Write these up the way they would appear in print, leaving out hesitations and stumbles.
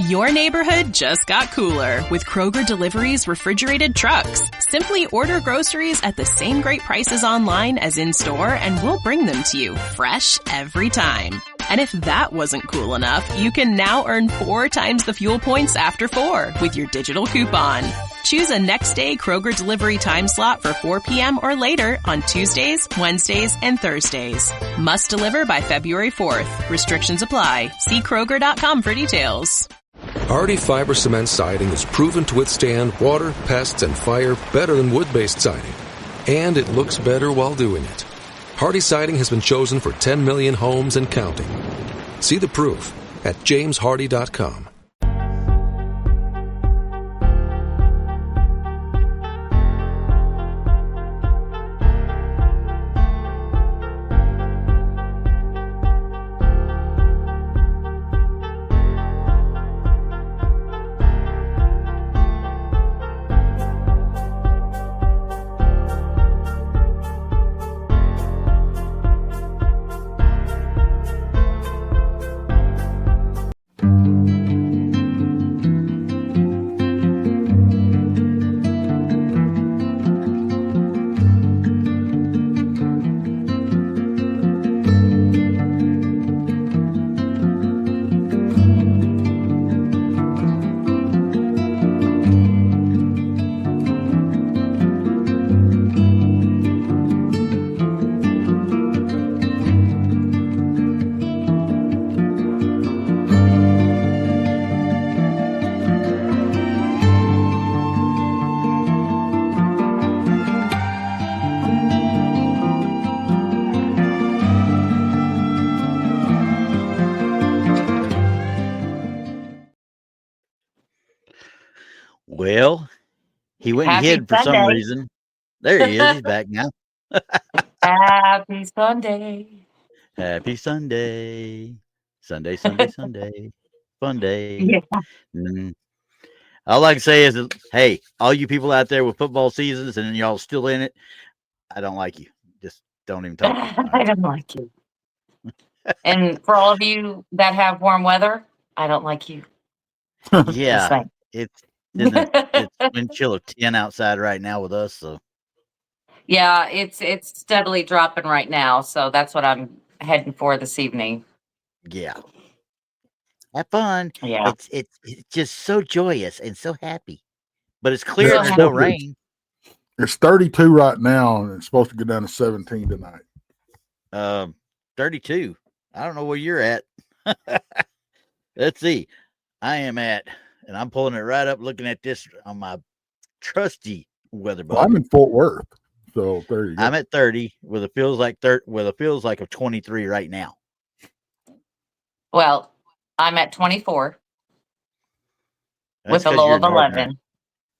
Your neighborhood just got cooler with Kroger Delivery's refrigerated trucks. Simply order groceries at the same great prices online as in-store, and we'll bring them to you fresh every time. And if that wasn't cool enough, you can now earn 4 times the fuel points after 4 with your digital coupon. Choose a next-day Kroger Delivery time slot for 4 p.m. or later on Tuesdays, Wednesdays, and Thursdays. Must deliver by February 4th. Restrictions apply. See Kroger.com for details. Hardy Fiber Cement Siding is proven to withstand water, pests, and fire better than wood-based siding. And it looks better while doing it. Hardy Siding has been chosen for 10 million homes and counting. See the proof at jameshardy.com. Well, he went and Happy hid for some Sunday. reason. There he is. He's back now. Happy Sunday. Happy Sunday. Sunday, Sunday, Sunday. Fun day. Yeah. All I can say is, hey, all you people out there with football seasons and y'all still in it, I don't like you. Just don't even talk to me. I don't like you. And for all of you that have warm weather, I don't like you. Yeah, it's wind chill of 10 outside right now with us. So Yeah, it's steadily dropping right now. So that's what I'm heading for this evening. yeah, have fun. Yeah. It's just so joyous and so happy. But it's clear So there's no happy. rain. It's 32 right now, and it's supposed to go down to 17 tonight. 32. I don't know where you're at. Let's see. I am at, and I'm pulling it right up, looking at this on my trusty weather Well, I'm bug. in Fort Worth, so there you go. I'm at 30 with a feels like of 23 right now. Well, I'm at 24 That's with a 'cause low you're of northern. 11.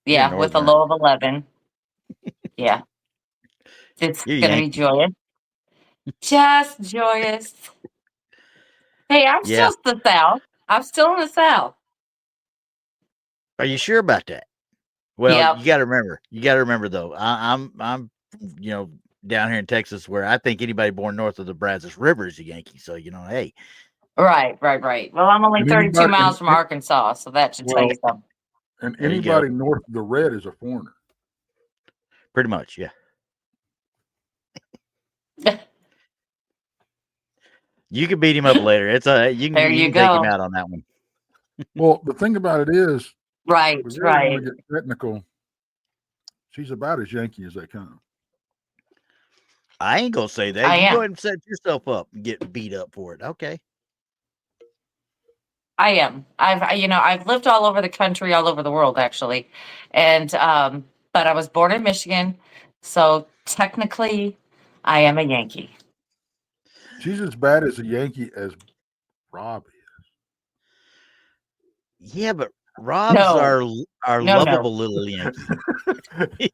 You're Yeah, with a northern. low of 11. Yeah. It's You're going to be Yankee. joyous. Just joyous. Hey, I'm Yeah. still the South. I'm still in the South. Are you sure about that? Well, Yep. you got to remember though. I'm down here in Texas where I think anybody born north of the Brazos River is a Yankee. So hey. Right. Well, I'm only And 32 anybody- miles from Arkansas, so that should tell you something. And There you go. anybody north of the red is a foreigner. Pretty much, yeah. You can beat him up later. It's you There can you take go. him out on that one. Well, the thing about it is, Right. if we really want to get technical, she's about as Yankee as they come. I ain't gonna say that. I You am. go ahead and set yourself up and get beat up for it. Okay. I am. I've lived all over the country, all over the world, actually, and but I was born in Michigan, so technically, I am a Yankee. She's as bad as a Yankee as Rob is. Yeah, but Rob's No. our No. lovable little Yankee.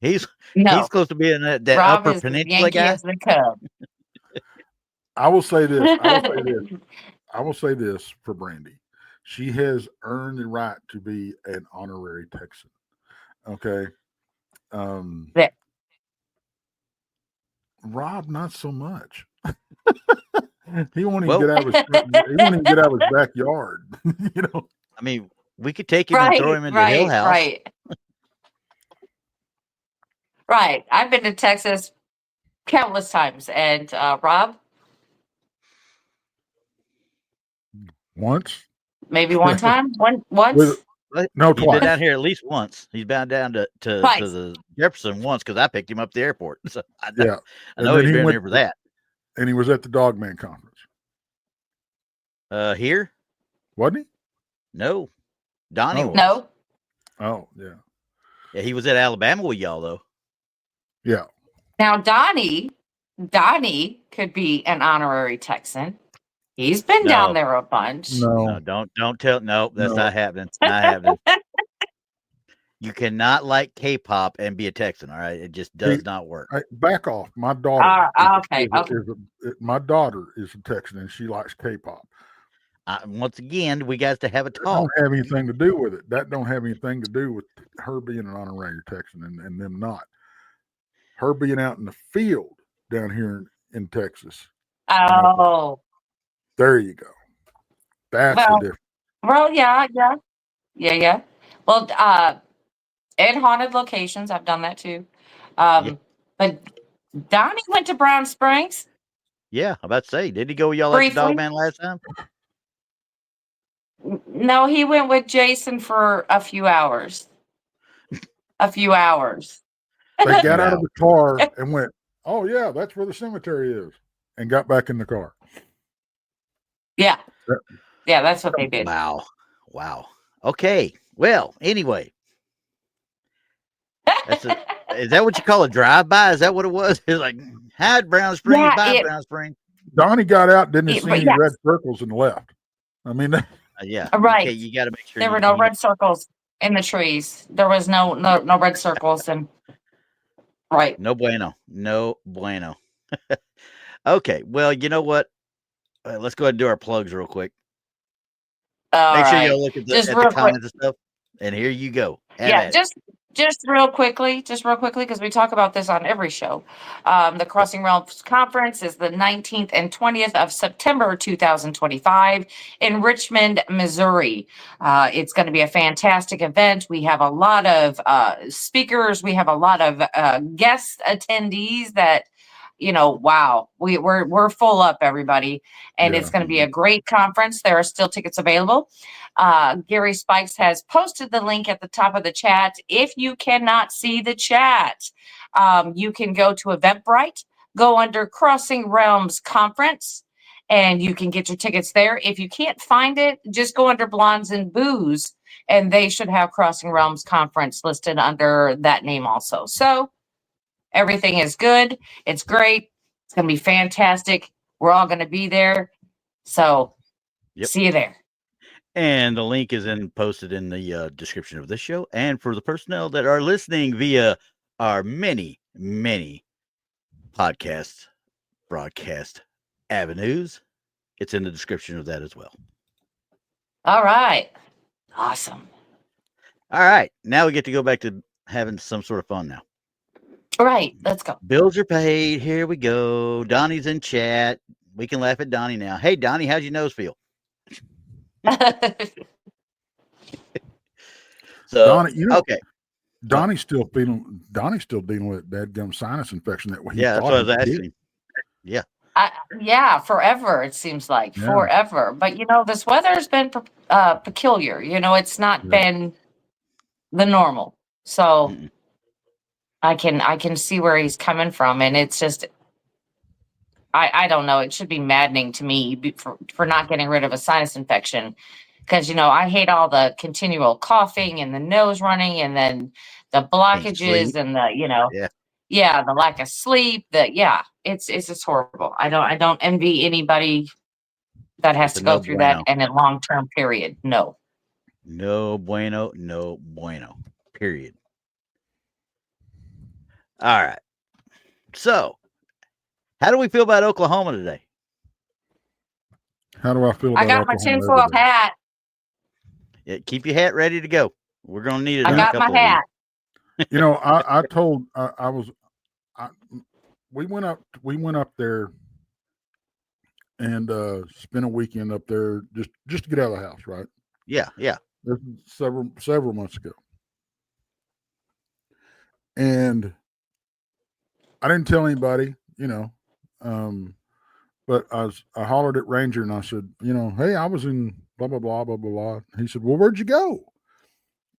He's No, close to being that Rob upper is peninsula Yankee guy. as the Cub. I will say this. I will say this for Brandi. She has earned the right to be an honorary Texan. Okay. There. Rob, not so much. He won't even Well, get out of his he won't even get out of his backyard. You know. I mean, we could take him and throw him into Hill House. Right. I've been to Texas countless times. And Rob? Once. Maybe one time? Once? No, He's twice. been down here at least once. He's been down to the Jefferson once because I picked him up at the airport. So I know he's been here for that. And he was at the Dogman conference. Here? Wasn't he? No. Donnie was. No. Oh, yeah. Yeah, he was at Alabama with y'all, though. Yeah. Now, Donnie could be an honorary Texan. He's been down there a bunch. No, don't tell. No, that's not happening. Not happening. You cannot like K-pop and be a Texan. All right, it just does not work. Back off. My daughter. Okay. My daughter is a Texan and she likes K-pop. Once again, we got to have a talk. Don't have anything to do with it. That don't have anything to do with her being an honorary Texan and them not. Her being out in the field down here in Texas. Oh. There you go. That's the difference. Well, yeah. Well, in haunted locations, I've done that too. But Donnie went to Brown Springs. Yeah, I'm about to say, did he go with y'all at the Dogman last time? No, he went with Jason for a few hours. They got out of the car and went, "Oh yeah, that's where the cemetery is," and got back in the car. Yeah, that's what they did. Wow. Okay. Well, anyway, is that what you call a drive-by? Is that what it was? It's like, hi, Brown Springs, Brown Springs. Donnie got out, didn't see any red circles, and left. I mean, right. Okay, you got to make sure there were no red circles in the trees. There was no red circles, and right. No bueno. Okay, well, you know what? Let's go ahead and do our plugs real quick. Make sure you look at the comments and stuff. And here you go. Just real quickly, because we talk about this on every show. The Crossing Realms Conference is the 19th and 20th of September 2025 in Richmond, Missouri. It's going to be a fantastic event. We have a lot of speakers. We have a lot of guest attendees that, wow, we're full up, everybody. And it's going to be a great conference. There are still tickets available. Gary Spikes has posted the link at the top of the chat. If you cannot see the chat, you can go to Eventbrite, go under Crossing Realms Conference, and you can get your tickets there. If you can't find it, just go under Blondes and Booze, and they should have Crossing Realms Conference listed under that name also. So everything is good. It's great. It's going to be fantastic. We're all going to be there. So see you there. And the link is posted in the description of this show. And for the personnel that are listening via our many, many broadcast avenues, it's in the description of that as well. All right. Awesome. All right. Now we get to go back to having some sort of fun now. All right. Let's go. Bills are paid. Here we go. Donnie's in chat. We can laugh at Donnie now. Hey, Donnie, how's your nose feel? So Donnie, okay. Donnie's still dealing with that gum sinus infection that he that's what I was asking. Yeah, forever it seems like forever. But this weather has been peculiar. It's not been the normal. So I can see where he's coming from, and it's just I don't know. It should be maddening to me for not getting rid of a sinus infection, because I hate all the continual coughing and the nose running, and then the blockages and the the lack of sleep. It's just horrible. I don't envy anybody that has to go through that in a long-term period. No bueno. Period. All right. So, how do we feel about Oklahoma today? How do I feel about Oklahoma? I got my tinfoil hat. Yeah, keep your hat ready to go. We're gonna need it. I got my hat. We went up there and spent a weekend up there just to get out of the house, right? Yeah. This was several months ago. And I didn't tell anybody, but I hollered at Ranger and I said, hey, I was in blah blah blah blah blah blah. He said, well, where'd you go?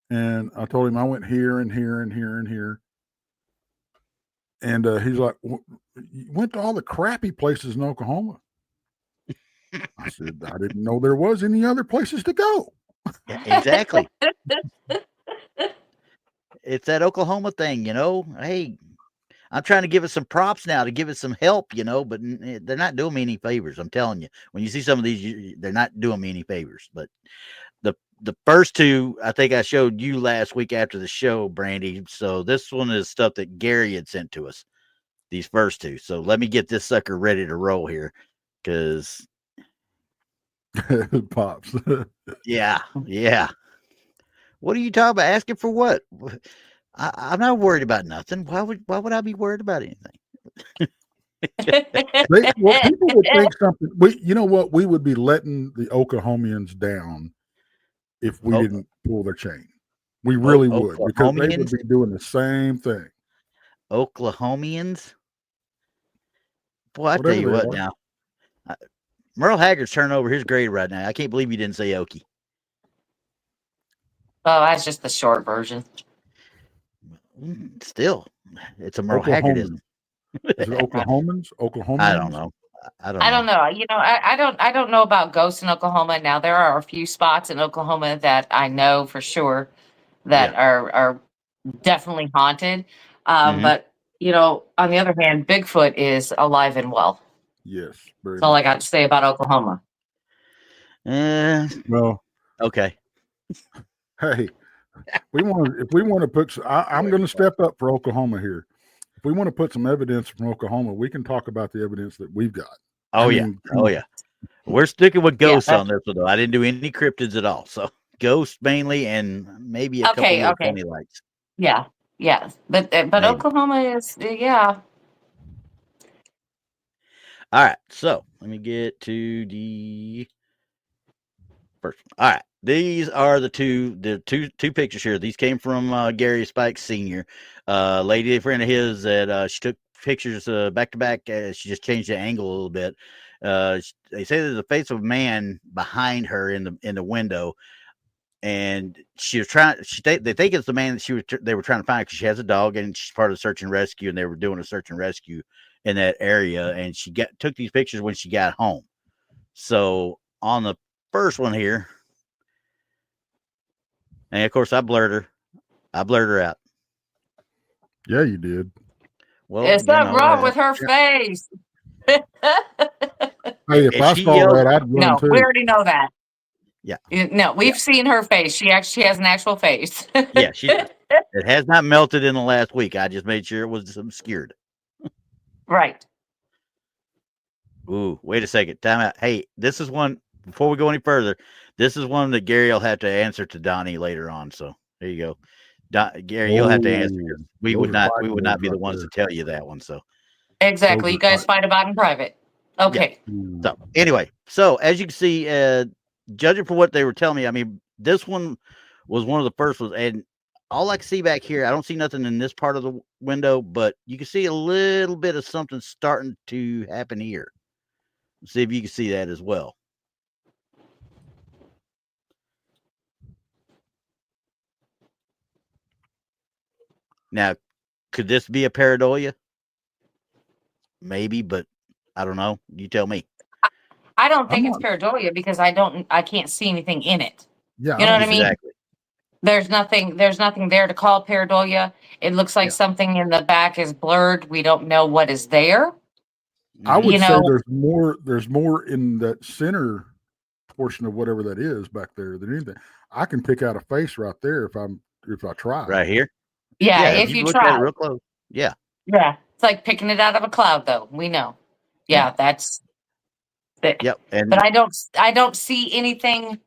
And I told him I went here and here and here and here. And he's like, you went to all the crappy places in Oklahoma. I said, I didn't know there was any other places to go. Yeah, exactly. It's that Oklahoma thing, Hey, I'm trying to give it some props now, to give it some help, but they're not doing me any favors. I'm telling you, when you see some of these, they're not doing me any favors. But the first two, I think I showed you last week after the show, Brandi. So this one is stuff that Gary had sent to us, these first two. So let me get this sucker ready to roll here, because pops. yeah. What are you talking about? Asking for what? I'm not worried about nothing. Why would I be worried about anything? People would think something. You know what? We would be letting the Oklahomians down if we didn't pull their chain. We really would, because they would be doing the same thing. Oklahomians? Boy, I tell you what now. Merle Haggard's turning over his grade right now. I can't believe you didn't say Okie. Oh, that's just the short version. Still, it's a Merle Haggardism. Is it Oklahomans? Oklahomans? I don't know. I don't know. I don't know about ghosts in Oklahoma. Now, there are a few spots in Oklahoma that I know for sure that are definitely haunted. But, on the other hand, Bigfoot is alive and well. Yes. That's all I got to say about Oklahoma. Well, okay. Hey, if we want to put, I'm going to step up for Oklahoma here. If we want to put some evidence from Oklahoma, we can talk about the evidence that we've got. Oh yeah. We're sticking with ghosts on this one, though. I didn't do any cryptids at all. So ghosts mainly, and maybe a couple of funny lights. Yeah. But Oklahoma is, All right. So let me get to the first one. All right. These are the two pictures here. These came from Gary Spikes Sr. Lady friend of his that she took pictures back to back. She just changed the angle a little bit. They say there's a face of a man behind her in the window, and she was trying. They think it's the man that they were trying to find, because she has a dog and she's part of the search and rescue, and they were doing a search and rescue in that area. And she took these pictures when she got home. So on the first one here. And of course, I blurred her out. Yeah, you did. Well, there's something wrong with her face. Hey, if I saw that, I'd run too. We already know that. Yeah. No, we've seen her face. She actually has an actual face. Yeah, it has not melted in the last week. I just made sure it was obscured. Right. Ooh, wait a second. Time out. Hey, this is one. Before we go any further, this is one that Gary will have to answer to Donnie later on. So there you go, Gary. You'll have to answer. We would not be the ones to tell you that one. So exactly, you guys fight about in private. Okay. Yeah. So anyway, as you can see, judging from what they were telling me, I mean, this one was one of the first ones, and all I can see back here, I don't see nothing in this part of the window, but you can see a little bit of something starting to happen here. Let's see if you can see that as well. Now, could this be a pareidolia? Maybe, but I don't know. You tell me. I don't think it's pareidolia, because I can't see anything in it. Yeah, you know what I mean? Exactly. There's nothing there to call pareidolia. It looks like something in the back is blurred. We don't know what is there. I would say there's more in that center portion of whatever that is back there than anything. I can pick out a face right there if I try. Right here. Yeah, if you try real close. Yeah. Yeah. It's like picking it out of a cloud, though. We know. Yeah, that's it. Yep. But I don't see anything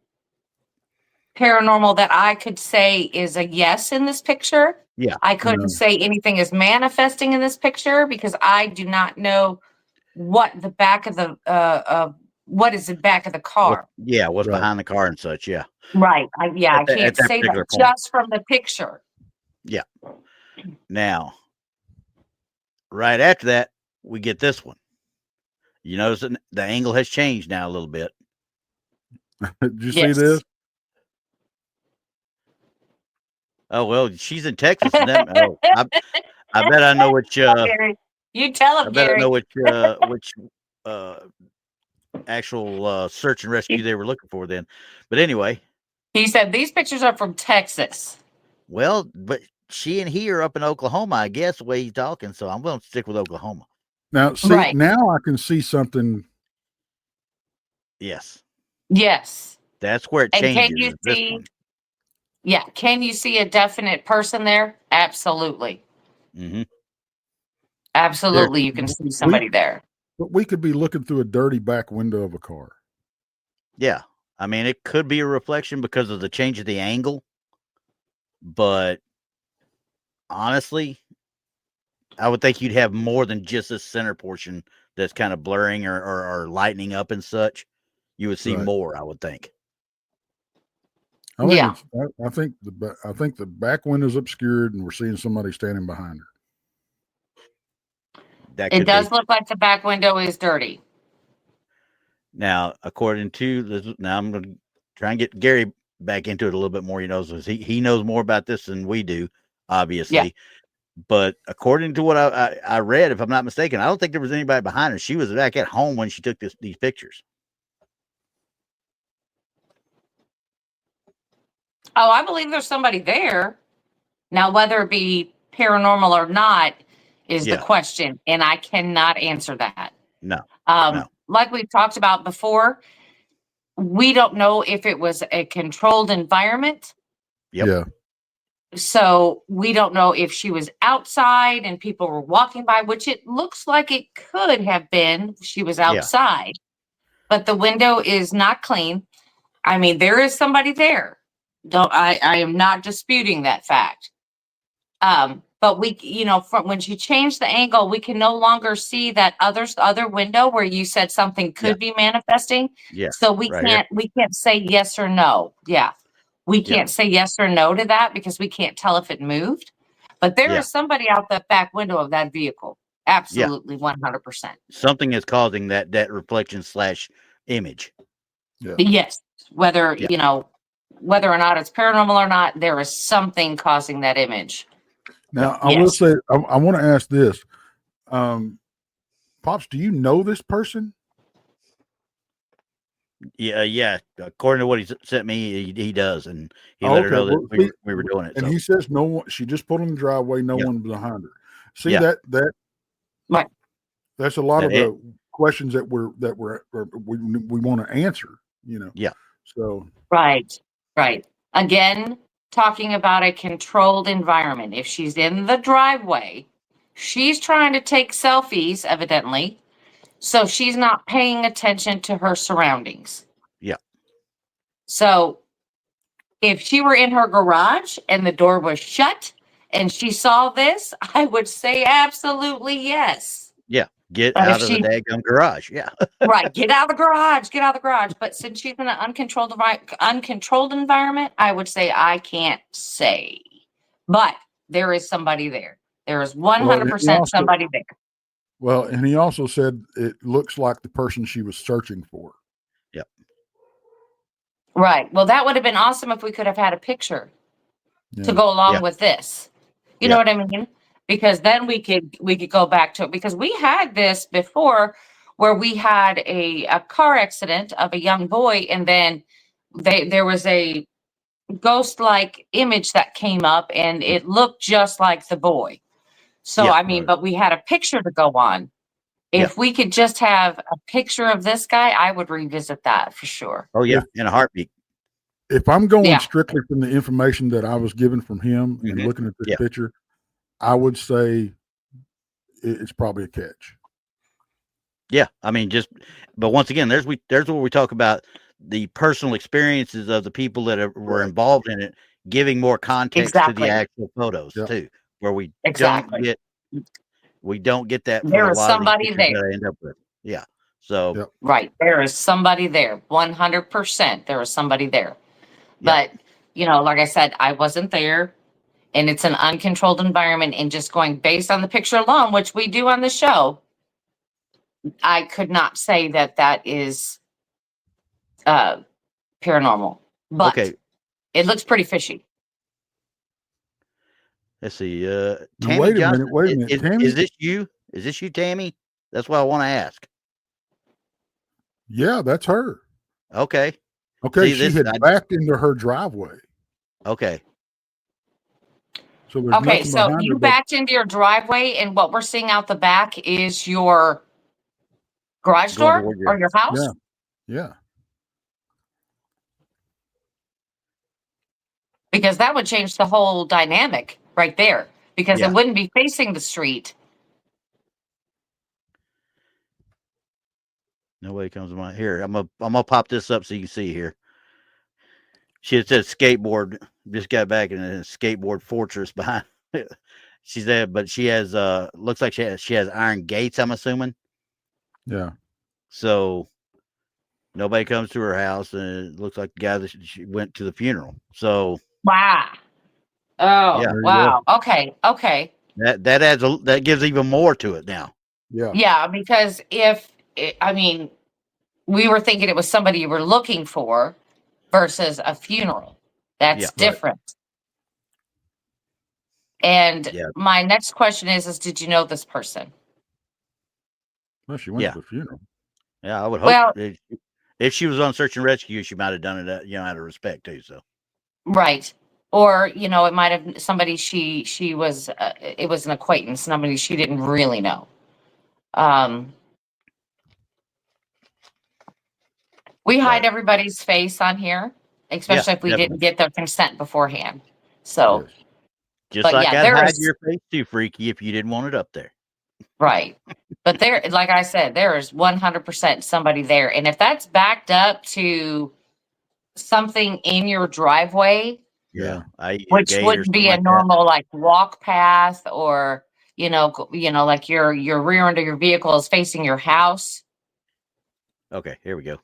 paranormal that I could say is a yes in this picture. Yeah. I couldn't say anything is manifesting in this picture, because I do not know what the back of the what is the back of the car. What's Right. behind the car and such. Yeah. Right. I can't at that say that particular point. just from the picture. Yeah. Now, right after that, we get this one. You notice that the angle has changed now a little bit. Did you see this? Oh, well, she's in Texas. And that, I bet I know which. You tell him, I bet Gary. I know which actual search and rescue they were looking for then. But anyway, he said these pictures are from Texas. Well, but she and he are up in Oklahoma, I guess, the way he's talking. So I'm going to stick with Oklahoma. Now, see, now I can see something. Yes. That's where it changes. Can you see? Yeah. Can you see a definite person there? Absolutely. Mm-hmm. Absolutely, you can see somebody there. But we could be looking through a dirty back window of a car. Yeah. I mean, it could be a reflection because of the change of the angle. But honestly, I would think you'd have more than just this center portion that's kind of blurring or lightening up and such. You would see more, I would think. I think the back window's obscured and we're seeing somebody standing behind her. It does look like the back window is dirty. Now, according to this, now I'm going to try and get Gary back into it a little bit more. He knows more about this than we do, obviously. Yeah. But according to what I read, if I'm not mistaken, I don't think there was anybody behind her. She was back at home when she took these pictures. Oh, I believe there's somebody there. Now, whether it be paranormal or not is the question, and I cannot answer that. No. Like we've talked about before, we don't know if it was a controlled environment. Yep. Yeah. So we don't know if she was outside and people were walking by, which it looks like it could have been. She was outside, but the window is not clean. I mean, there is somebody there. I am not disputing that fact. But we, from when she changed the angle, we can no longer see that other window where you said something could be manifesting. Yeah. So we can't say yes or no. Yeah. We can't say yes or no to that because we can't tell if it moved. But there is somebody out the back window of that vehicle. Absolutely, 100%. Something is causing that reflection / image. Yeah. Yes. Whether or not it's paranormal or not, there is something causing that image. Now, I will say, I want to ask this. Pops, do you know this person? Yeah. According to what he sent me, he does, and he let her know that we were doing it. And he says no one. She just pulled in the driveway. No one behind her. See that right. That's a lot of the questions that we want to answer. Yeah. So right. Again, talking about a controlled environment. If she's in the driveway, she's trying to take selfies, evidently. So she's not paying attention to her surroundings. Yeah. So if she were in her garage and the door was shut and she saw this, I would say absolutely yes. Yeah. Get out of the daggum garage. Yeah. Right. Get out of the garage. But since she's in an uncontrolled environment, I would say I can't say. But there is somebody there. There is 100% somebody there. Well, and he also said it looks like the person she was searching for. Yep. Right. Well, that would have been awesome if we could have had a picture to go along with this. You know what I mean? Because then we could go back to it. Because we had this before where we had a car accident of a young boy, and then there was a ghost-like image that came up, and it looked just like the boy. So, but we had a picture to go on. If we could just have a picture of this guy, I would revisit that for sure. Oh, yeah, in a heartbeat. If I'm going strictly from the information that I was given from him and looking at this picture, I would say it's probably a catch. Yeah, I mean, but once again, there's where we talk about the personal experiences of the people that were involved in it, giving more context to the actual photos too. Where we don't get that. There is somebody there. That I end up with. Yeah. So Yep. Right. There is somebody there. 100%. There is somebody there. Yeah. But, like I said, I wasn't there, and it's an uncontrolled environment, and just going based on the picture alone, which we do on the show, I could not say that is paranormal. But Okay. it looks pretty fishy. Let's see. Now, Tammy wait a Johnson. minute. Wait a minute. Tammy? Is this you? Is this you, Tammy? That's what I want to ask. Yeah, that's her. Okay. Okay, See, she had backed into her driveway. Okay. So there's Okay, nothing so behind you her. backed into your driveway, and what we're seeing out the back is your garage Going door toward or your house? Yeah. Because that would change the whole dynamic right there, because Yeah. it wouldn't be facing the street. Nobody comes to mind. Here, I'm gonna pop this up so you can see here. She had said skateboard. Just got back in a skateboard fortress behind. She's there, but she has looks like she has iron gates, I'm assuming. Yeah. So nobody comes to her house, and it looks like the guy that she went to the funeral. So Wow. Oh, Yeah. There you wow. Okay. that gives even more to it now. Yeah. Yeah, because we were thinking it was somebody you were looking for versus a funeral. That's Yeah, right. different. And Yeah. my next question is did you know this person? Well, she went Yeah. to the funeral. Yeah, I would hope Well, if she was on search and rescue, she might have done it, out of respect too. So right. Or, it might have somebody she was, it was an acquaintance, somebody she didn't really know. We hide Right. everybody's face on here, especially if we definitely. didn't get their consent beforehand. So, Yes. Just But like yeah, I'd there hide is- your face too, Freaky, if you didn't want it up there. right. But there, like I said, there is 100% somebody there. And if that's backed up to something in your driveway, Yeah. which would be a normal like walk path, or like your rear end of your vehicle is facing your house. Okay, here we go.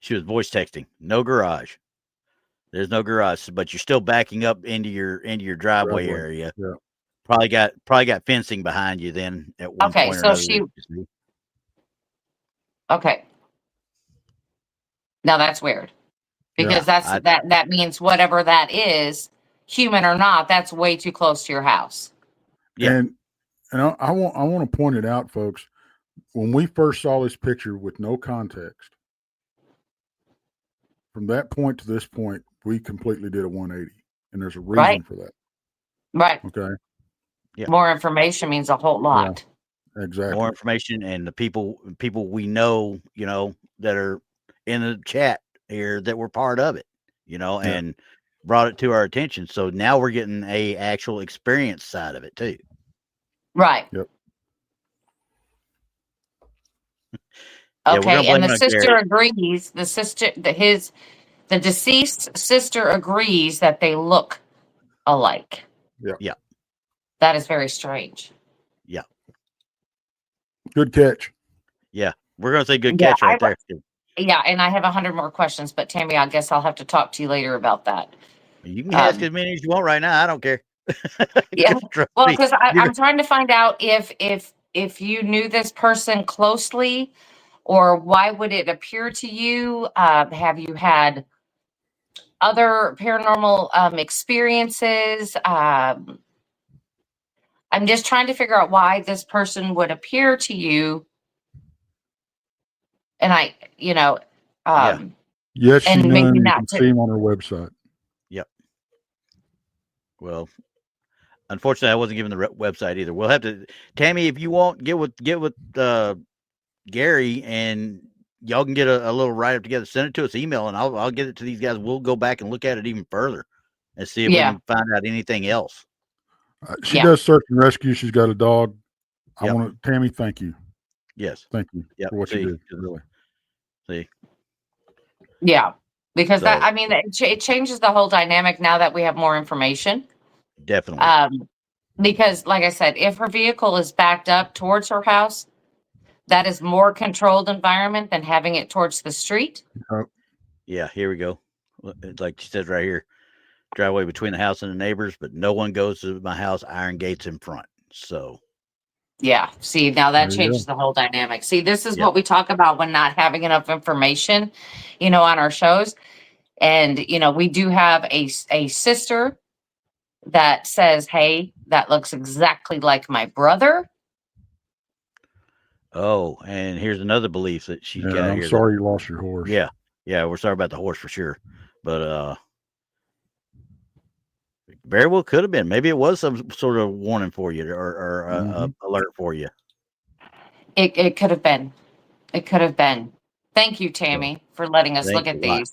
She was voice texting. No garage. There's no garage, but you're still backing up into your driveway area. Yeah. Probably got fencing behind you then at one Okay, point or so another. she- Okay. Now that's weird, because that means whatever that is, human or not, that's way too close to your house. Yeah. And I want to point it out, folks. When we first saw this picture with no context, from that point to this point, we completely did a 180, and there's a reason Right. for that. Right. Okay. Yeah. More information means a whole lot. Exactly. More information, and the people we know, that are in the chat here that were part of it, and brought it to our attention. So now we're getting a actual experience side of it too. Right. Yep. Yeah, we're gonna Okay, and blame the it on sister Gary. agrees. The deceased sister agrees that they look alike. Yeah. Yeah. That is very strange. Good catch. Yeah, we're gonna say good Yeah, catch right there. Yeah, and I have 100 more questions, but Tammy, I guess I'll have to talk to you later about that. You can ask as many as you want right now. I don't care. Yeah. Trust Well, me. because I'm trying to find out if you knew this person closely, or why would it appear to you? Have you had other paranormal experiences? I'm just trying to figure out why this person would appear to you. And Yes, she and knew maybe him. You not can to- see him on her website. Well, unfortunately, I wasn't given the website either. We'll have to, Tammy, if you want, get with Gary, and y'all can get a little write up together. Send it to us, email, and I'll get it to these guys. We'll go back and look at it even further and see if we can find out anything else. She does search and rescue. She's got a dog. I Yep. want to, Tammy, thank you. Yes. Thank you for what you did. Really. See. Yeah, because So- it changes the whole dynamic now that we have more information. Definitely. Because, like I said, if her vehicle is backed up towards her house, That is more controlled environment than having it towards the street. Yeah, here we go. Like she says right here, driveway between the house and the neighbors, but no one goes to my house. Iron gates in front. So Yeah. See, now that There you changes go. the whole dynamic. See, this is Yep. what we talk about when not having enough information, on our shows. And, we do have a sister that says, hey, that looks exactly like my brother. oh, and here's another belief that she's Yeah, got I'm here. sorry you lost your horse. Yeah, we're sorry about the horse for sure, but very well could have been. Maybe it was some sort of warning for you or alert for you. It could have been. It could have been. Thank you, Tammy, for letting us look Thanks at a lot. these.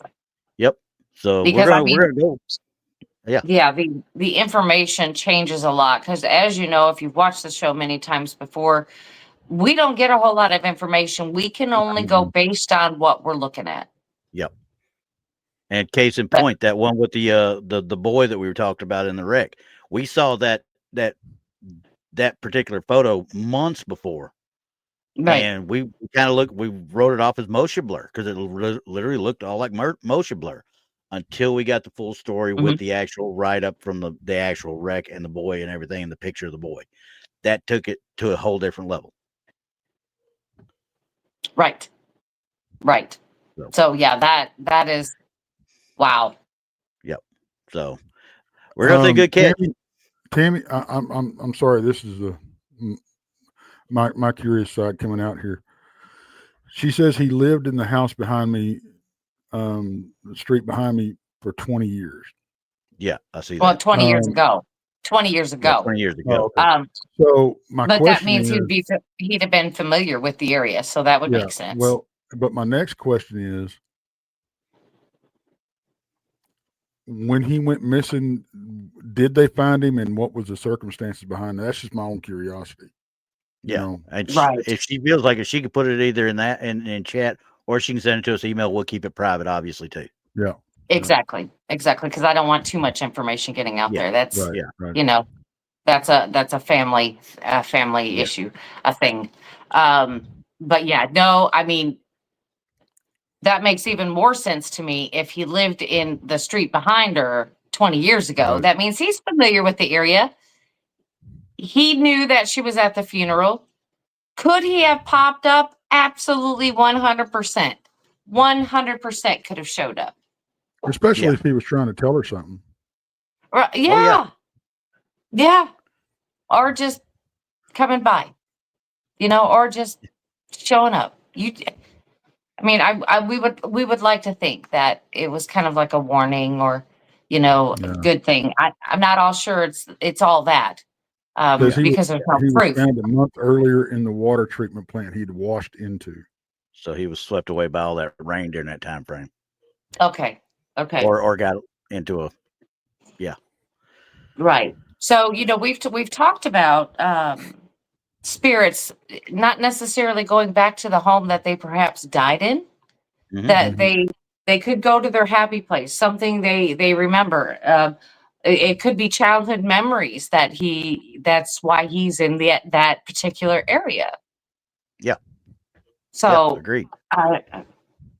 Yep. So Because, we're gonna go. Yeah, the information changes a lot because, as you know, if you've watched the show many times before, we don't get a whole lot of information. We can only go based on what we're looking at. Yep. And case in point, that one with the boy that we were talking about in the wreck, we saw that particular photo months before, Right. and we wrote it off as motion blur because it literally looked all like motion blur until we got the full story with the actual write up from the actual wreck and the boy and everything, and the picture of the boy. That took it to a whole different level. Right. So yeah, that is wow. Yep. So we're gonna say good catch. Tammy, I'm sorry. This is my curious side coming out here. She says he lived in the house behind me, the street behind me, for 20 years. Yeah, I see that. Well, 20 years ago. 20 years ago. Yeah, 20 years ago. Oh, okay. So my but question that means is, he'd have been familiar with the area, so that would make sense. Well, but my next question is, when he went missing, did they find him, and what was the circumstances behind that? That's just my own curiosity. Yeah, and Right. if she feels like she could put it either in chat, or she can send it to us email. We'll keep it private, obviously, too. Yeah. Exactly. Because I don't want too much information getting out there. That's right. That's a family issue, a thing. But yeah, no, I mean, that makes even more sense to me. If he lived in the street behind her 20 years ago, that means he's familiar with the area. He knew that she was at the funeral. Could he have popped up? Absolutely, 100%. 100% could have showed up. Especially if he was trying to tell her something. Right, yeah. Yeah. Or just coming by, or just showing up. We would like to think that it was kind of like a warning or, a good thing. I'm not all sure it's all that. Because there's no proof. Was found a month earlier in the water treatment plant he'd washed into. So he was swept away by all that rain during that time frame. Okay. Or got into Right. So, we've talked about spirits not necessarily going back to the home that they perhaps died in, that they could go to their happy place, something they remember. It could be childhood memories that's why he's in that particular area. Yeah. So agreed.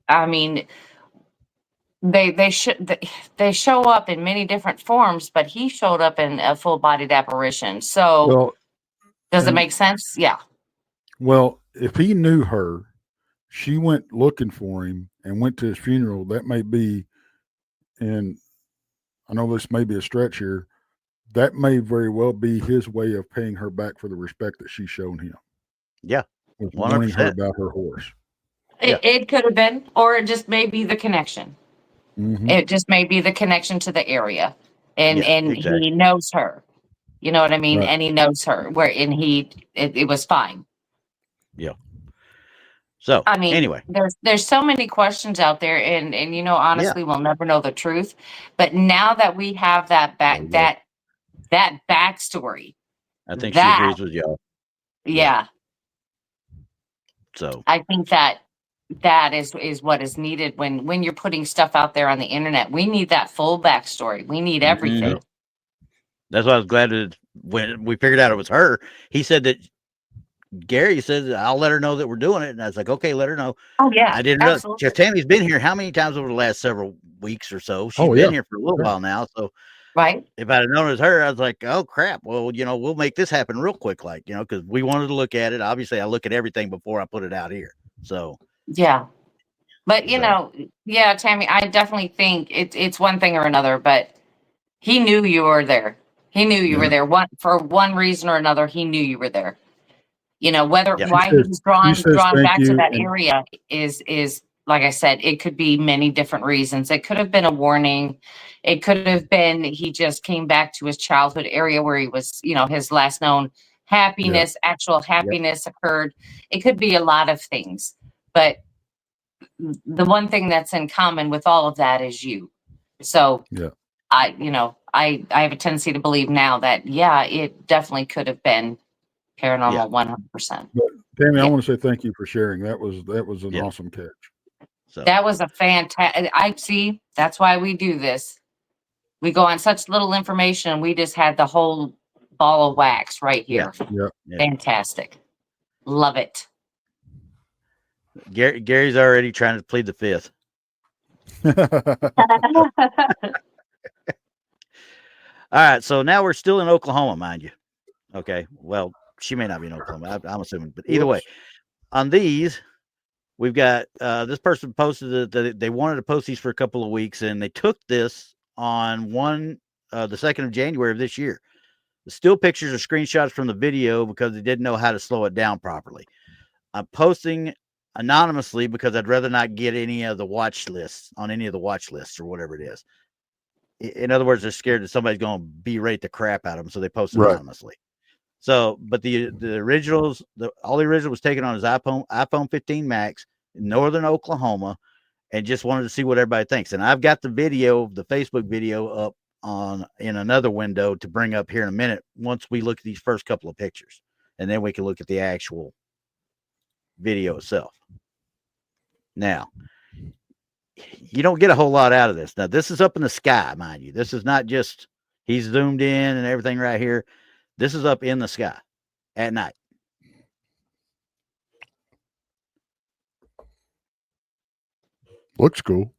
I mean, they show up in many different forms, but he showed up in a full-bodied apparition. So does it make sense? Yeah. Well, if he knew her, she went looking for him and went to his funeral. That may be, and I know this may be a stretch here, that may very well be his way of paying her back for the respect that she's shown him. Yeah. With warning her about her horse. It could have been, or it just may be the connection. It just may be the connection to the area. And he knows her. You know what I mean? Right. And he knows her it was fine. Yeah. So I mean, anyway, there's so many questions out there, and honestly, we'll never know the truth. But now that we have that backstory, I think she agrees with y'all. Yeah. So I think that is what is needed when you're putting stuff out there on the internet. We need that full backstory. We need everything. That's why I was glad that when we figured out it was her. He said that Gary says, I'll let her know that we're doing it. And I was like, okay, let her know. Oh yeah, I didn't know. absolutely. Jeff Tammy's been here how many times over the last several weeks or so? She's Oh, been yeah. here for a little while now. So Right. if I'd have known it was her, I was like, oh crap. Well, we'll make this happen real quick, because we wanted to look at it. Obviously, I look at everything before I put it out here. So Yeah. But so yeah, Tammy, I definitely think it's one thing or another, but he knew you were there. He knew you were Yeah. there. For one reason or another, he knew you were there. Whether Yep. why he was She says drawn thank back to you. that And area is like I said, it could be many different reasons. It could have been a warning. It could have been he just came back to his childhood area where he was, his last known happiness, actual Yep. happiness occurred. It could be a lot of things. But the one thing that's in common with all of that is you. So yeah. I have a tendency to believe now that it definitely could have been paranormal 100%. But Tammy, I Yeah. want to say thank you for sharing. That was an Yeah. awesome catch. So That was a fantastic. I see. That's why we do this. We go on such little information, and we just had the whole ball of wax right here. Yeah. Fantastic. Love it. Gary's already trying to plead the fifth. All right, so now we're still in Oklahoma, mind you. Okay, well, she may not be in Oklahoma. I'm assuming, but either way, on these, we've got this person posted that they wanted to post these for a couple of weeks, and they took this on the 2nd of January of this year. The still pictures are screenshots from the video because they didn't know how to slow it down properly. I'm posting anonymously because I'd rather not get any of the watch lists or whatever it is. In other words, they're scared that somebody's going to berate the crap out of them, so they post anonymously. So, but the originals, all the original was taken on his iPhone 15 Max in northern Oklahoma, and just wanted to see what everybody thinks. And I've got the Facebook video up in another window to bring up here in a minute once we look at these first couple of pictures, and then we can look at the actual video itself. Now, you don't get a whole lot out of this. Now, this is up in the sky, mind you. This is not just he's zoomed in and everything right here. This is up in the sky at night. Looks cool.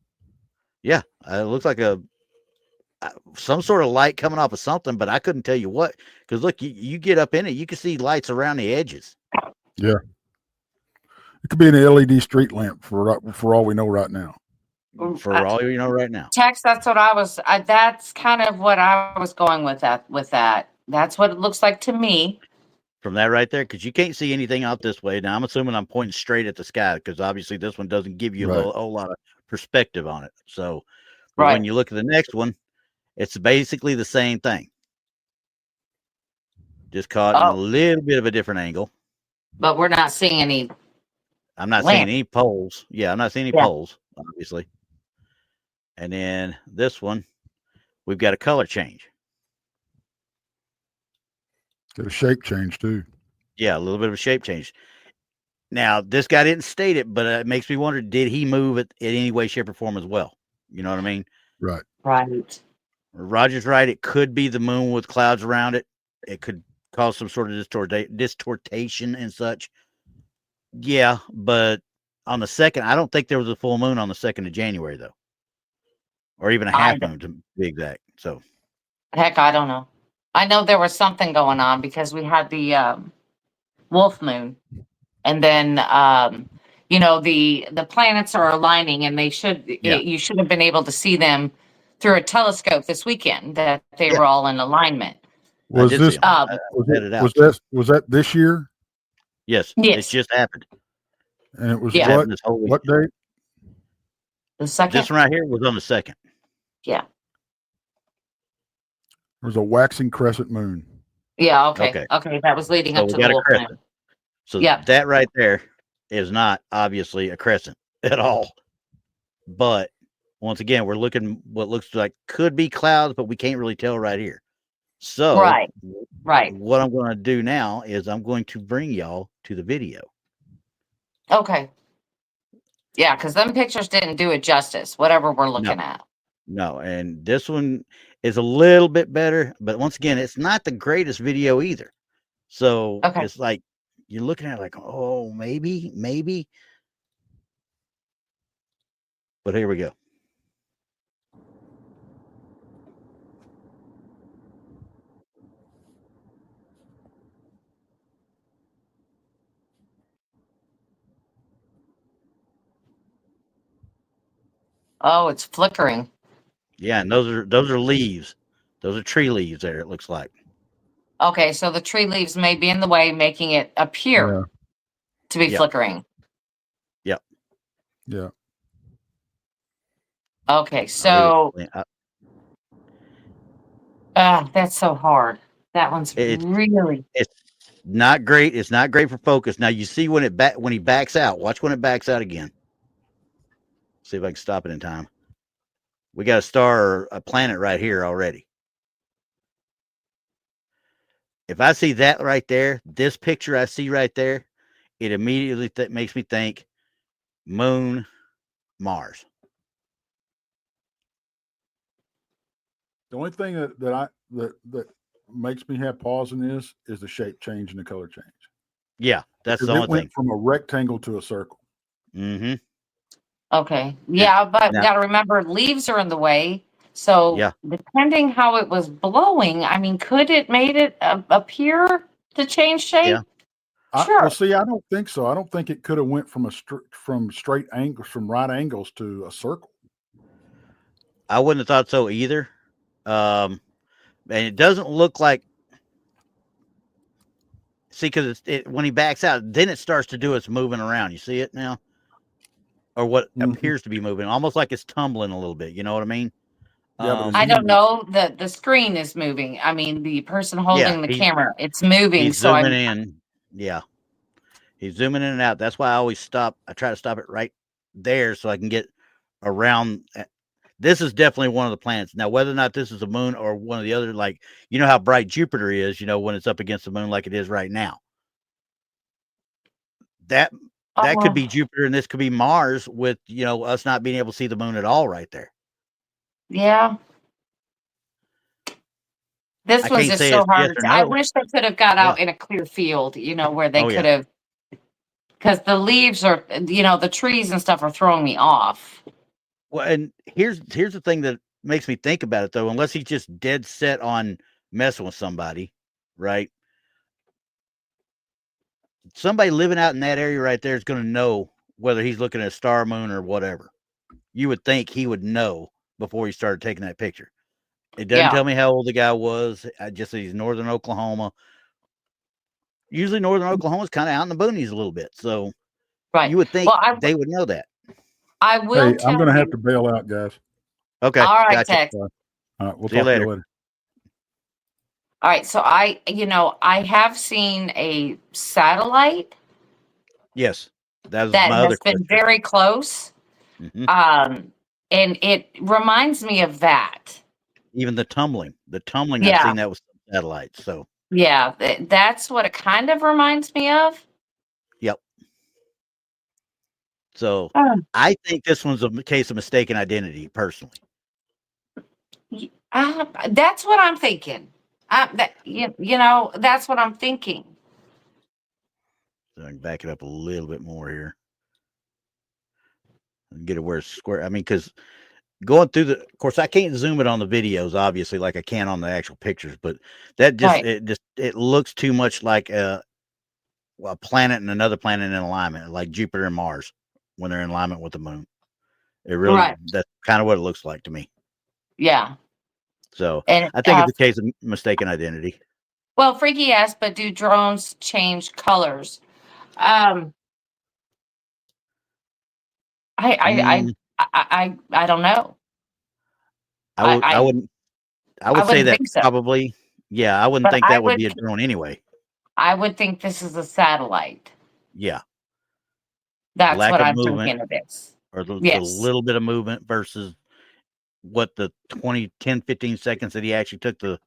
Yeah, it looks like some sort of light coming off of something, but I couldn't tell you what. Because look, you get up in it, you can see lights around the edges. Yeah, it could be an LED street lamp for all we know right now. For all you know right now. Tex, that's what that's kind of what I was going with that. That's what it looks like to me. From that right there, because you can't see anything out this way. Now, I'm assuming I'm pointing straight at the sky because obviously this one doesn't give you a whole lot of perspective on it. So when you look at the next one, it's basically the same thing. Just caught in a little bit of a different angle. But we're not seeing any. I'm not seeing any poles. Yeah, I'm not seeing any poles, obviously. And then this one, we've got a color change. Got a shape change too. Yeah, a little bit of a shape change. Now, this guy didn't state it, but it makes me wonder, did he move it in any way, shape, or form as well? You know what I mean? Right. Roger's right. It could be the moon with clouds around it. It could cause some sort of distortation and such. Yeah, but on the 2nd, I don't think there was a full moon on the 2nd of January, though. Or even a half moon, to be exact. So, heck, I don't know. I know there was something going on because we had the wolf moon, and then the planets are aligning, and you should have been able to see them through a telescope this weekend that they were all in alignment. Was that this year? Yes, it just happened. And it was what date? The 2nd. This one right here was on the 2nd. Yeah. There was a waxing crescent moon. Yeah. Okay. That was leading up to the wolf moon. So that right there is not obviously a crescent at all. But once again, we're looking what looks like could be clouds, but we can't really tell right here. So what I'm going to do now is I'm going to bring y'all to the video. Okay. Yeah, because them pictures didn't do it justice, whatever we're looking at. No, and this one is a little bit better, but once again, it's not the greatest video either. So it's like you're looking at it like, oh, maybe. But here we go. Oh, it's flickering. Yeah, and those are leaves. Those are tree leaves there, it looks like. Okay, so the tree leaves may be in the way, making it appear Yeah. to be Yep. flickering. Yep. Yeah. Okay, so that's so hard. That one's really. It's not great. It's not great for focus. Now you see when he backs out. Watch when it backs out again. See if I can stop it in time. We got a star or a planet right here already. If I see that right there, this picture I see right there, it immediately makes me think moon, Mars. The only thing that makes me have pause in this is the shape change and the color change. Yeah, that's Because the only it went thing. from a rectangle to a circle. Mm-hmm. Okay. Yeah, but got to remember leaves are in the way. So depending how it was blowing, I mean, could it made it appear to change shape? Yeah. Sure. Well, see, I don't think so. I don't think it could have went from straight angles, from right angles to a circle. I wouldn't have thought so either. And it doesn't look like. See, because when he backs out, then it starts to do its moving around. You see it now? Or what appears to be moving, almost like it's tumbling a little bit. You know what I mean? Yeah, but I don't know. The screen is moving. I mean, the person holding the camera, it's moving. He's so zooming in. Yeah. He's zooming in and out. That's why I always stop. I try to stop it right there so I can get around. This is definitely one of the planets. Now, whether or not this is a moon or one of the other, like, you know how bright Jupiter is, when it's up against the moon like it is right now. That could be Jupiter and this could be Mars with, us not being able to see the moon at all right there. Yeah. This one's just so hard. I wish they could have got out in a clear field, where they could have, because the leaves are, the trees and stuff are throwing me off. Well, and here's the thing that makes me think about it, though. Unless he's just dead set on messing with somebody, right? Somebody living out in that area right there is going to know whether he's looking at a star, moon, or whatever. You would think he would know before he started taking that picture. It doesn't tell me how old the guy was. I just said he's northern Oklahoma. Usually northern Oklahoma is kind of out in the boonies a little bit. So you would think they would know that. I will Hey, I'm going to have to bail out, guys. Okay. All right, gotcha. Tex. All right, we'll See you talk to later. you later. All right, so I have seen a satellite. Yes, that has been very close. Mm-hmm. And it reminds me of that. Even the tumbling. I've seen that with satellites. So yeah, that's what it kind of reminds me of. Yep. So I think this one's a case of mistaken identity, personally. That's what I'm thinking. That's what I'm thinking. So I can back it up a little bit more here. And get it where it's square. I mean, because going through of course, I can't zoom it on the videos, obviously, like I can on the actual pictures, but that it looks too much like a planet and another planet in alignment, like Jupiter and Mars when they're in alignment with the moon. It really, that's kind of what it looks like to me. Yeah. So I think it's a case of mistaken identity. Well, Freaky asked, but do drones change colors? I don't know. I would say that probably. Yeah, I wouldn't think that would be a drone anyway. I would think this is a satellite. Yeah. That's what I'm thinking of this. Or the little bit of movement versus what the 10, 15 seconds that he actually took the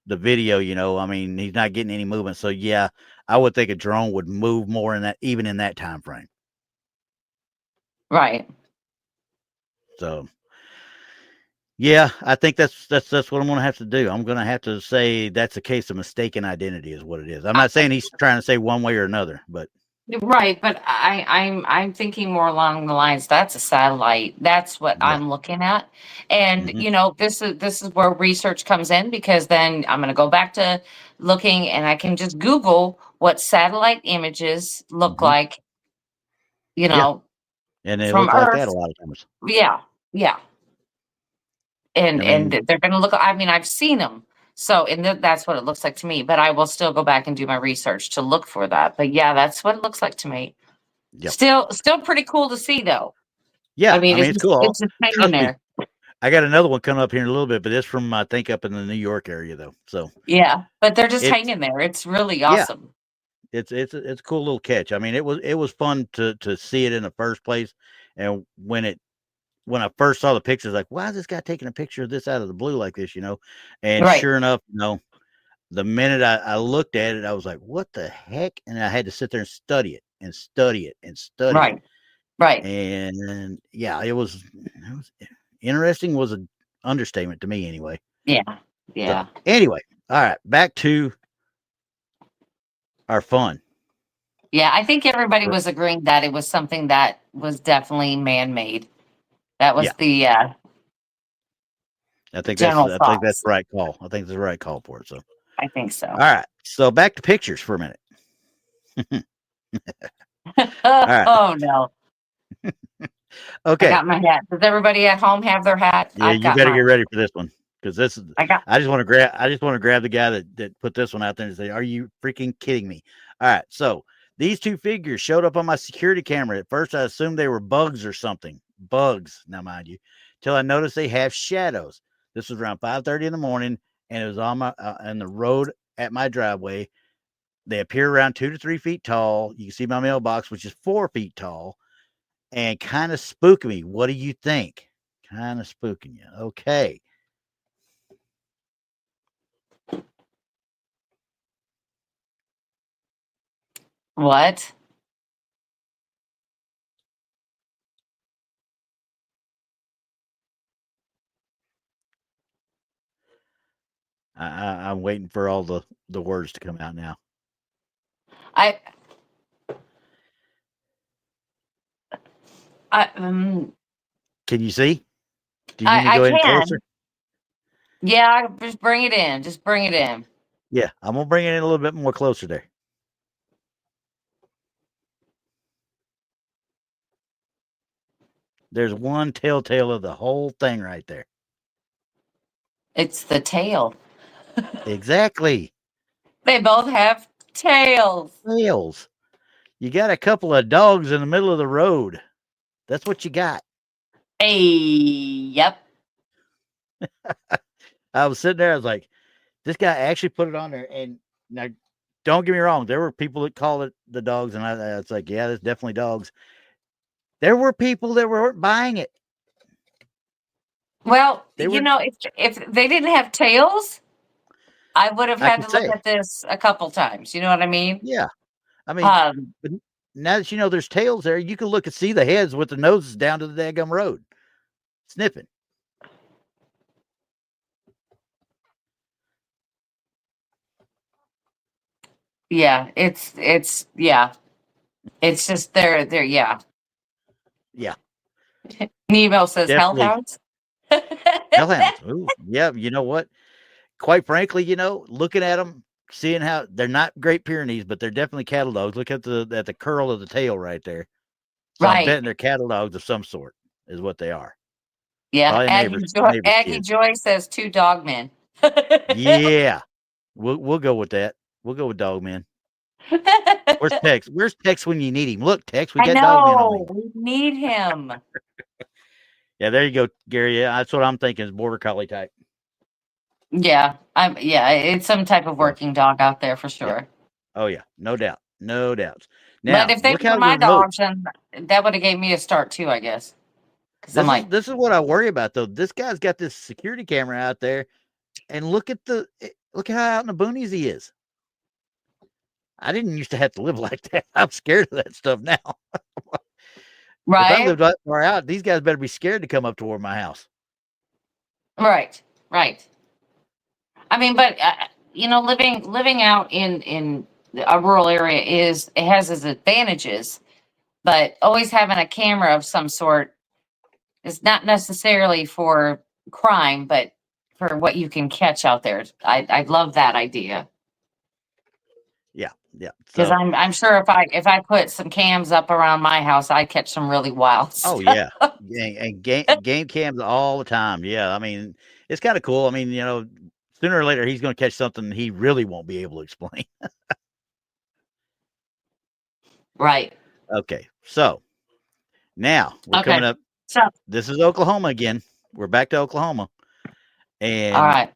video, I mean, he's not getting any movement. So yeah, I would think a drone would move more even in that time frame. Right. So Yeah, I think that's what I'm gonna have to do. I'm gonna have to say that's a case of mistaken identity, is what it is. I'm not saying he's trying to say one way or another, but Right, but I'm thinking more along the lines that's a satellite. That's what yeah. I'm looking at. And Hmm. this is where research comes in, because then I'm going to go back to looking and I can just Google what satellite images look Hmm. like, you Yeah, know, and they from look like that a Earth. lot of times. Yeah. Yeah. And I mean, they're going to look, I mean, I've seen them. So, and that's what it looks like to me, but I will still go back and do my research to look for that. But yeah, that's what it looks like to me. yep. Still pretty cool to see though. I Yeah, mean, I mean, it's cool. it's just hanging Trust me, there. I got another one coming up here in a little bit, but it's from I think up in the New York area though. So Yeah, but they're just it's hanging there. It's really yeah, awesome. it's a cool little catch. I mean, it was fun to see it in the first place, and when I first saw the pictures, like, why is this guy taking a picture of this out of the blue like this, And Right, sure enough, the minute I looked at it, I was like, what the heck? And I had to sit there and study it and study it and study it. right, right. And yeah, it was interesting was an understatement to me anyway. Yeah, So yeah, anyway, all right, back to our fun. yeah. I think everybody was agreeing that it was something that was definitely man-made. That was Yeah, the general I think that's thoughts. the right call. I think that's the right call for it. So all I think so. right, so back to pictures for a minute. All right, Oh no, I okay. got my hat. Does everybody at home have their hat? Yeah, I've you got better get mine. ready for this one because this is. I got. I just want to grab the guy that put this one out there and say, "Are you freaking kidding me?" All right, so these two figures showed up on my security camera. At first, I assumed they were bugs or something. Bugs, now mind you, till I noticed they have shadows. This was around 5:30 in the morning, and it was on the road at my driveway. They appear around 2 to 3 feet tall. You can see my mailbox, which is 4 feet tall, and kind of spooking me. What do you think? Kind of spooking you. Okay. What? I'm waiting for all the words to come out now. I I Can you see? Do you need me to I go in closer? can. Yeah, just bring it in. Just bring it in. Yeah, I'm gonna bring it in a little bit more closer there. There's one telltale of the whole thing right there. It's the tail. Exactly. They both have tails. Tails. You got a couple of dogs in the middle of the road. That's what you got. Hey, yep. I was sitting there, I was like, this guy actually put it on there. And now, don't get me wrong, there were people that called it the dogs, and I was like, yeah, there's definitely dogs. There were people that were buying it. Well, They were, if they didn't have tails, I would have I had can to look say, at this a couple times. You know what I mean? yeah. I mean, Um, but now that you know there's tails there, you can look and see the heads with the noses down to the daggum road, sniffing. yeah, yeah, it's just they're yeah. Yeah, Nemo says definitely hellhounds. hellhounds. Ooh, yeah. You know what? Quite frankly, looking at them, seeing how they're not Great Pyrenees, but they're definitely cattle dogs. Look at the curl of the tail right there. So I'm Right. betting they're cattle dogs of some sort, is what they are. Yeah. Probably neighbor's Aggie kids. Joy says two dog men. Yeah, we'll go with that. We'll go with dog man. Where's Tex? Where's Tex when you need him? Look, Tex, we I got dog man on know. him. We need him. Yeah, there you go, Gary. Yeah, that's what I'm thinking is border collie type. Yeah, it's some type of So, working dog out there for yeah. sure. Oh yeah, no doubt, no doubts. But Now if they look were how my remote. dogs, then that would have gave me a start too, I guess. Because I'm like, This is what I worry about though. This guy's got this security camera out there, and look at how out in the boonies he is. I didn't used to have to live like that. I'm scared of that stuff now. If I right? lived that far out, these guys better be scared to come up toward my house. Right. Right. I mean, but living out in a rural area it has its advantages, but always having a camera of some sort is not necessarily for crime, but for what you can catch out there. I love that idea. Yeah. Because So, I'm sure if I put some cams up around my house, I'd catch some really wild oh stuff. yeah, and game cams all the time. Yeah, I mean, it's kind of cool. I mean, sooner or later he's going to catch something he really won't be able to explain. Right. Okay, so now we're Okay. coming up. So, This is Oklahoma again. We're back to Oklahoma. all And right.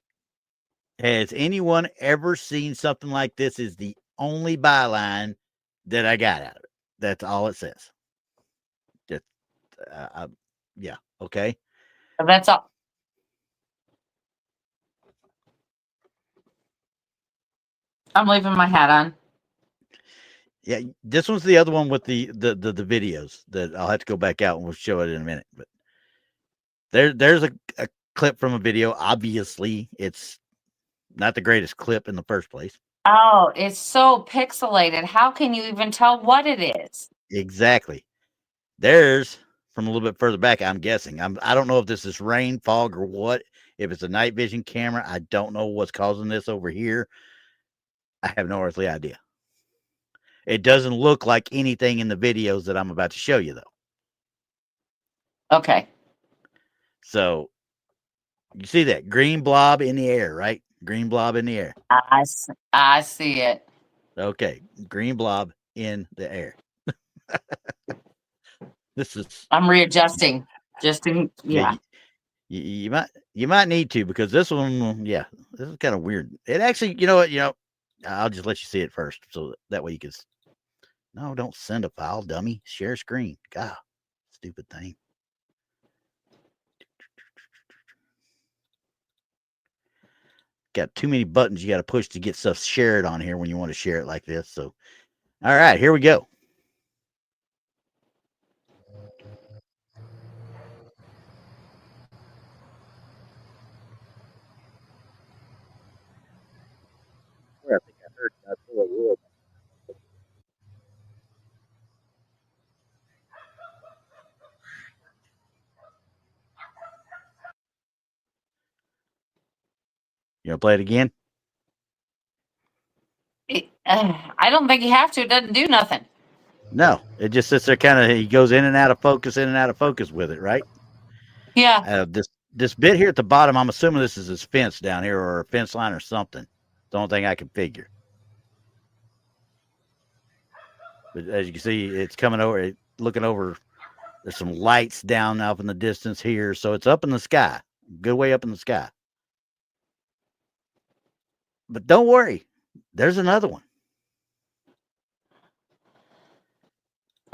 has anyone ever seen something like this? Is the only byline that I got out of it. That's all it says. Just, yeah. Okay. That's all. I'm leaving my hat on. Yeah, this one's the other one with the videos that I'll have to go back out and we'll show it in a minute. But there's a clip from a video. Obviously, it's not the greatest clip in the first place. Oh, it's so pixelated. How can you even tell what it is? Exactly. There's from a little bit further back, I'm guessing. I don't know if this is rain, fog, or what. If it's a night vision camera, I don't know what's causing this over here. I have no earthly idea. It doesn't look like anything in the videos that I'm about to show you, though. Okay. So you see that green blob in the air, right? Green blob in the air. I see it. Okay, green blob in the air. This is. I'm readjusting. Just in, yeah. You might need to, because this one, this is kind of weird. It actually, you know what, I'll just let you see it first, so that way you can. No, don't send a file, dummy. Share screen. God, stupid thing. Got too many buttons you got to push to get stuff shared on here when you want to share it like this. So, all right, here we go. I think I heard Godzilla roar. You want to play it again? I don't think you have to. It doesn't do nothing. No, it just sits there kind of, he goes in and out of focus with it, right? Yeah. This bit here at the bottom, I'm assuming this is his fence down here, or a fence line or something. The only thing I can figure. But as you can see, it's coming over, looking over. There's some lights down up in the distance here. So it's up in the sky, good way up in the sky. But don't worry, there's another one.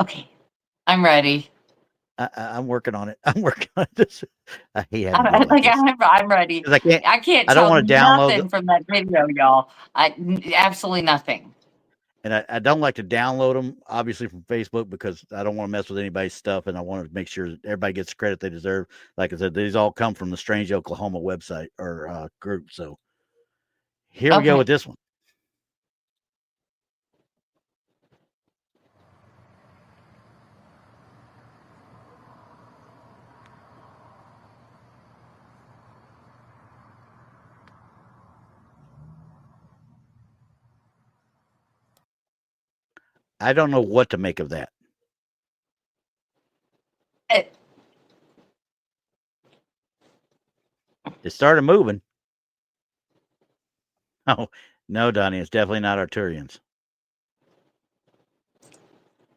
Okay. I'm ready. I'm working on it. I'm working on this. I hate having I'm ready. 'Cause I can't I don't tell want to download nothing from that video, y'all. Absolutely nothing. And I don't like to download them, obviously, from Facebook, because I don't want to mess with anybody's stuff, and I want to make sure everybody gets the credit they deserve. Like I said, these all come from the Strange Oklahoma website or group. So here we go with this one. I don't know what to make of that. It started moving. Oh, no, Donnie, it's definitely not Arturians.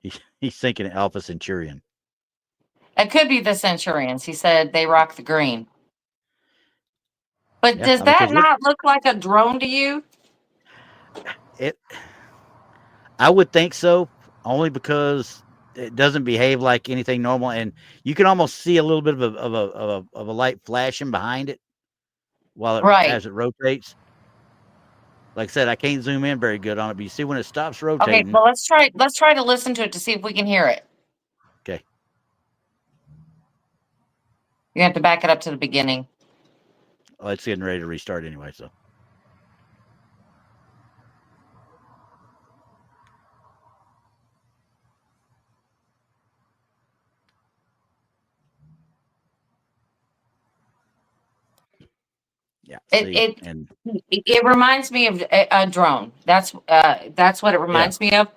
He's thinking Alpha Centurion. It could be the Centurions. He said they rock the green. But does that not look like a drone to you? I would think so, only because it doesn't behave like anything normal, and you can almost see a little bit of a light flashing behind it while as it rotates. Like I said, I can't zoom in very good on it, but you see when it stops rotating. Okay, well let's try to listen to it to see if we can hear it. Okay. You have to back it up to the beginning. Oh, it's getting ready to restart anyway. So. Yeah. It reminds me of a drone. That's what it reminds me of.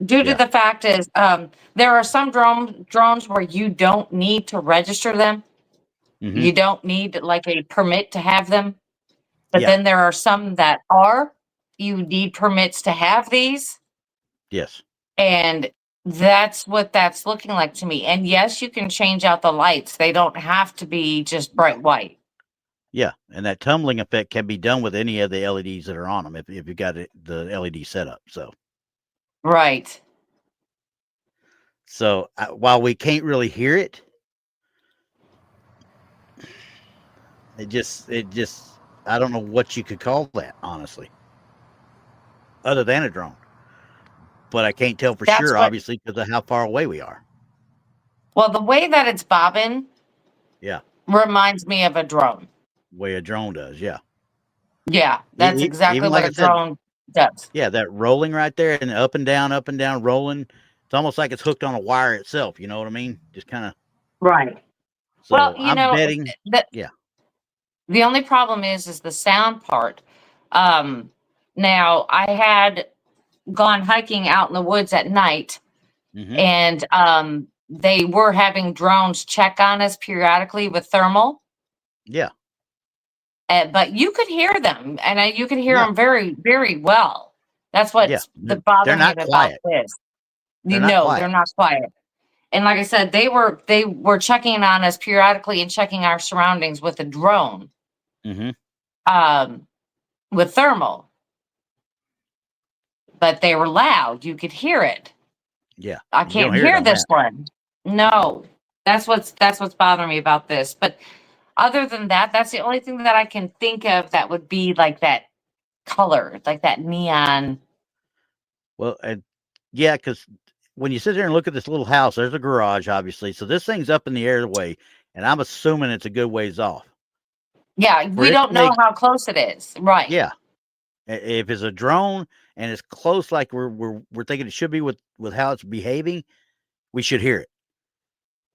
Due to the fact is, there are some drones where you don't need to register them. Mm-hmm. You don't need like a permit to have them. But Yeah. then there are some that you need permits to have these. Yes. And that's what that's looking like to me. And yes, you can change out the lights. They don't have to be just bright white. Yeah, and that tumbling effect can be done with any of the LEDs that are on them if you got the LED setup. So, right. So while we can't really hear it, it just I don't know what you could call that, honestly, other than a drone. But I can't tell for sure, obviously, because of how far away we are. Well, the way that it's bobbing, reminds me of a drone. Way a drone does, yeah. Yeah, that's exactly what a drone does. Yeah, that rolling right there and up and down, rolling. It's almost like it's hooked on a wire itself. You know what I mean? Just kind of. Right. So well, I'm betting. The only problem is the sound part. Now I had gone hiking out in the woods at night, and they were having drones check on us periodically with thermal. Yeah. But you could hear them, and you could hear them very, very well. That's what's the bothering me about this. They're not quiet. And like I said, they were checking on us periodically and checking our surroundings with a drone. With thermal. But they were loud. You could hear it. Yeah. I can't hear this one. No. That's what's bothering me about this. But other than that, that's the only thing that I can think of that would be like that color, like that neon. Well, yeah, because when you sit there and look at this little house, there's a garage, obviously. So this thing's up in the airway, and I'm assuming it's a good ways off. Yeah, we don't know how close it is. Right. Yeah. If it's a drone and it's close, like we're thinking it should be with how it's behaving, we should hear it.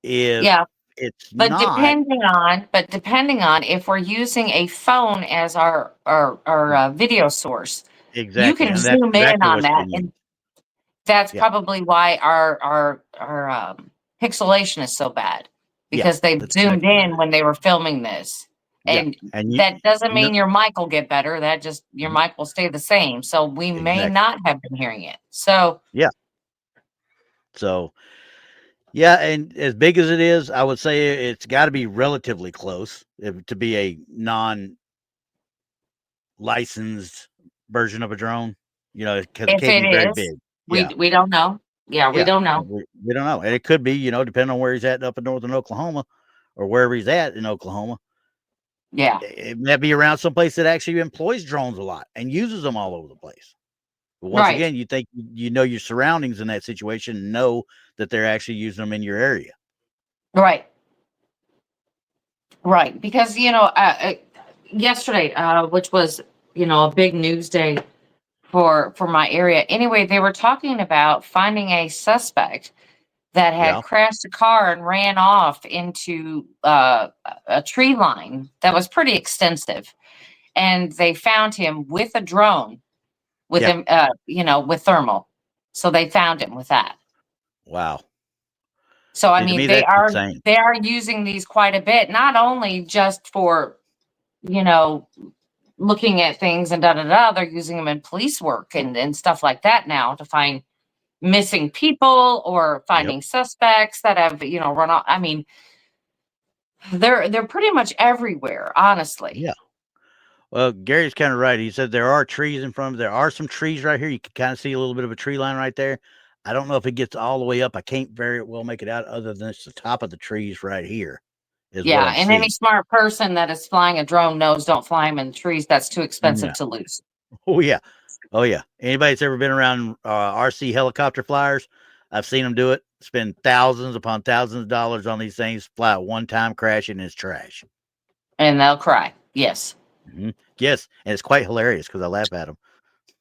If it's but not, depending on if we're using a phone as our video source, you can zoom in on that, and that's probably why our pixelation is so bad, because they zoomed in when they were filming this. And that doesn't mean your mic will get better. That just your mic will stay the same. So we may not have been hearing it. So and as big as it is, I would say it's got to be relatively close to be a non-licensed version of a drone. You know, because it can't be very big. We don't know. Yeah, we don't know. We don't know, and it could be, depending on where he's at up in northern Oklahoma, or wherever he's at in Oklahoma. Yeah, it may be around someplace that actually employs drones a lot and uses them all over the place. But once again, you think your surroundings in that situation, know that they're actually using them in your area. Right. Because yesterday, which was a big news day for my area. Anyway, they were talking about finding a suspect that had crashed a car and ran off into a tree line that was pretty extensive. And they found him with a drone with him, with thermal. So they found him with that. Wow. So, I mean, they are using these quite a bit, not only just for, looking at things and they're using them in police work and stuff like that now to find missing people or finding suspects that have run off. I mean, they're pretty much everywhere, honestly. Yeah. Well, Gary's kind of right. He said there are trees in front of there are some trees right here. You can kind of see a little bit of a tree line right there. I don't know if it gets all the way up. I can't very well make it out other than it's the top of the trees right here. And any smart person that is flying a drone knows don't fly them in the trees. That's too expensive to lose. Oh yeah. Anybody that's ever been around RC helicopter flyers, I've seen them do it. Spend thousands upon thousands of dollars on these things, fly it one time, crash it, and it's trash. And they'll cry. Yes. Mm-hmm. Yes, and it's quite hilarious because I laugh at them.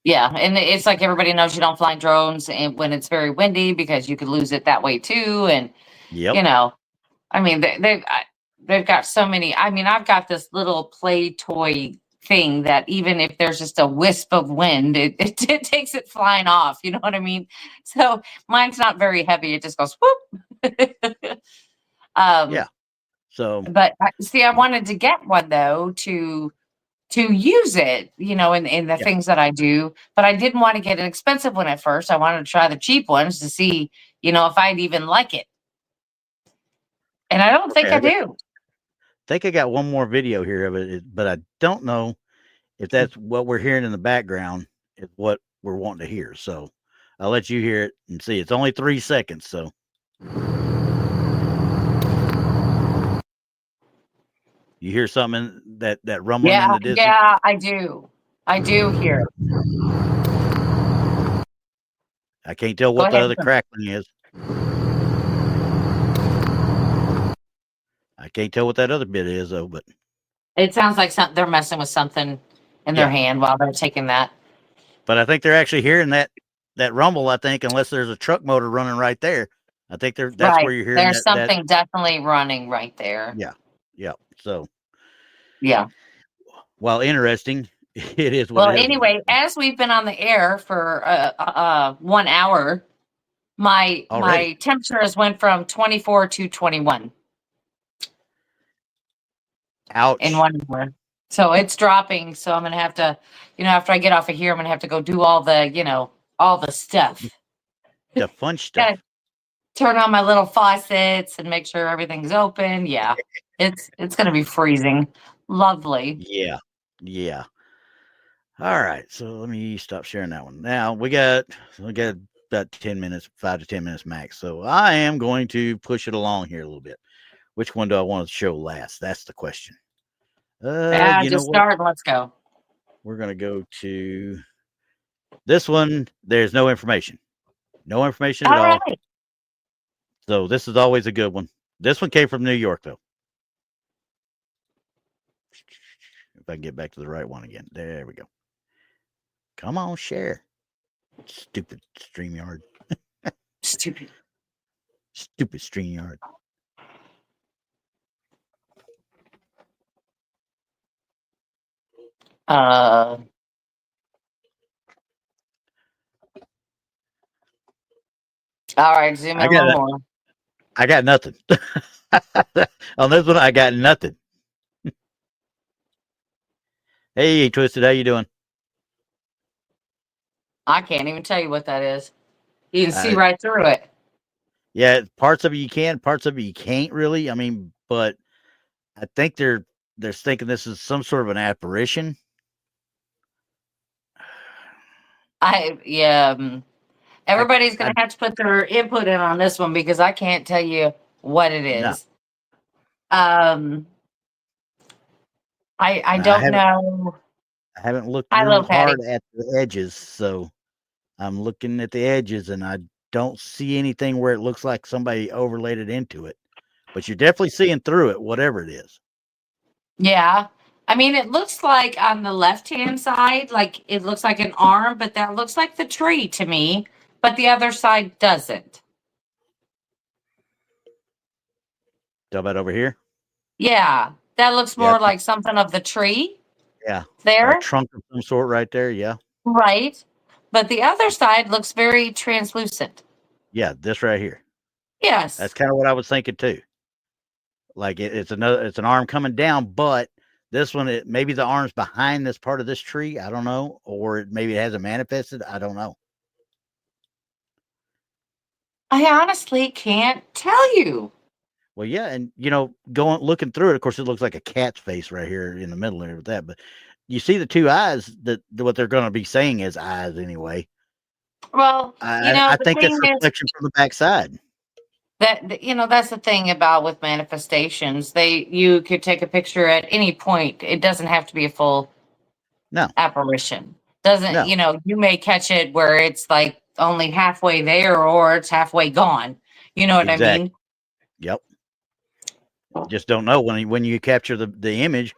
Yeah, and it's like everybody knows you don't fly drones and when it's very windy because you could lose it that way too. And Yep. you know, I mean, they've got so many. I mean, I've got this little play toy thing that even if there's just a wisp of wind, it takes it flying off. You know what I mean? So mine's not very heavy. It just goes whoop. Yeah. So But see, I wanted to get one though to use it, in the yeah. things that I do, but I didn't want to get an expensive one at first. I wanted to try the cheap ones to see, if I'd even like it. And I don't think Okay. I do. Think I got one more video here of it, but I don't know if that's what we're hearing in the background is what we're wanting to hear. So I'll let you hear it and see. It's only 3 seconds. So you hear something that rumbling in the distance? Yeah, I do. I do hear. I can't tell Go what the ahead. other crackling is. I can't tell what that other bit is though, but It sounds like they're messing with something in their yeah. hand while they're taking that. But I think they're actually hearing that rumble, I think, unless there's a truck motor running right there. I think that's Right. where you're hearing There's something definitely running right there. Yeah. Yeah. So Yeah. while interesting, it is what Well, it is. anyway, as we've been on the air for 1 hour, my Already. temperature has went from 24 to 21 Ouch. in 1 hour. So it's dropping. So I'm gonna have to, after I get off of here, I'm gonna have to go do all the stuff. The fun stuff. Gotta turn on my little faucets and make sure everything's open. Yeah, it's gonna be freezing. Lovely. Yeah. Yeah. All right. So let me stop sharing that one. Now we got about 10 minutes, 5 to 10 minutes max. So I am going to push it along here a little bit. Which one do I want to show last? That's the question. Just start. Let's go. We're going to go to this one. There's no information. No information at all. Right. So this is always a good one. This one came from New York, though. If I can get back to the right one again. There we go. Come on, share. Stupid StreamYard. Stupid StreamYard. All right, zoom in a little more. I got nothing. On this one, I got nothing. Hey, Twisted, how you doing? I can't even tell you what that is. You can see right through it. Yeah, parts of it you can, parts of it you can't really. I mean, but I think they're thinking this is some sort of an apparition. Everybody's going to have to put their input in on this one because I can't tell you what it is. No. I don't know. I haven't looked real hard at the edges, so I'm looking at the edges and I don't see anything where it looks like somebody overlaid it into it. But you're definitely seeing through it, whatever it is. Yeah. I mean, it looks like on the left-hand side, like it looks like an arm, but that looks like the tree to me, but the other side doesn't. How about over here? Yeah. That looks more like something of the tree. Yeah. There. A trunk of some sort right there. Yeah. Right. But the other side looks very translucent. Yeah. This right here. Yes. That's kind of what I was thinking too. Like it's an arm coming down, but this one, maybe the arm's behind this part of this tree. I don't know. Or maybe it hasn't manifested. I don't know. I honestly can't tell you. Well, yeah, and looking through it, of course, it looks like a cat's face right here in the middle there with that. But you see the two eyes. That what they're going to be saying is eyes anyway. Well, I think it's a reflection from the backside. That's the thing about with manifestations. You could take a picture at any point. It doesn't have to be a full apparition. You may catch it where it's like only halfway there or it's halfway gone. You know what I mean? Yep. Just don't know when you capture the image,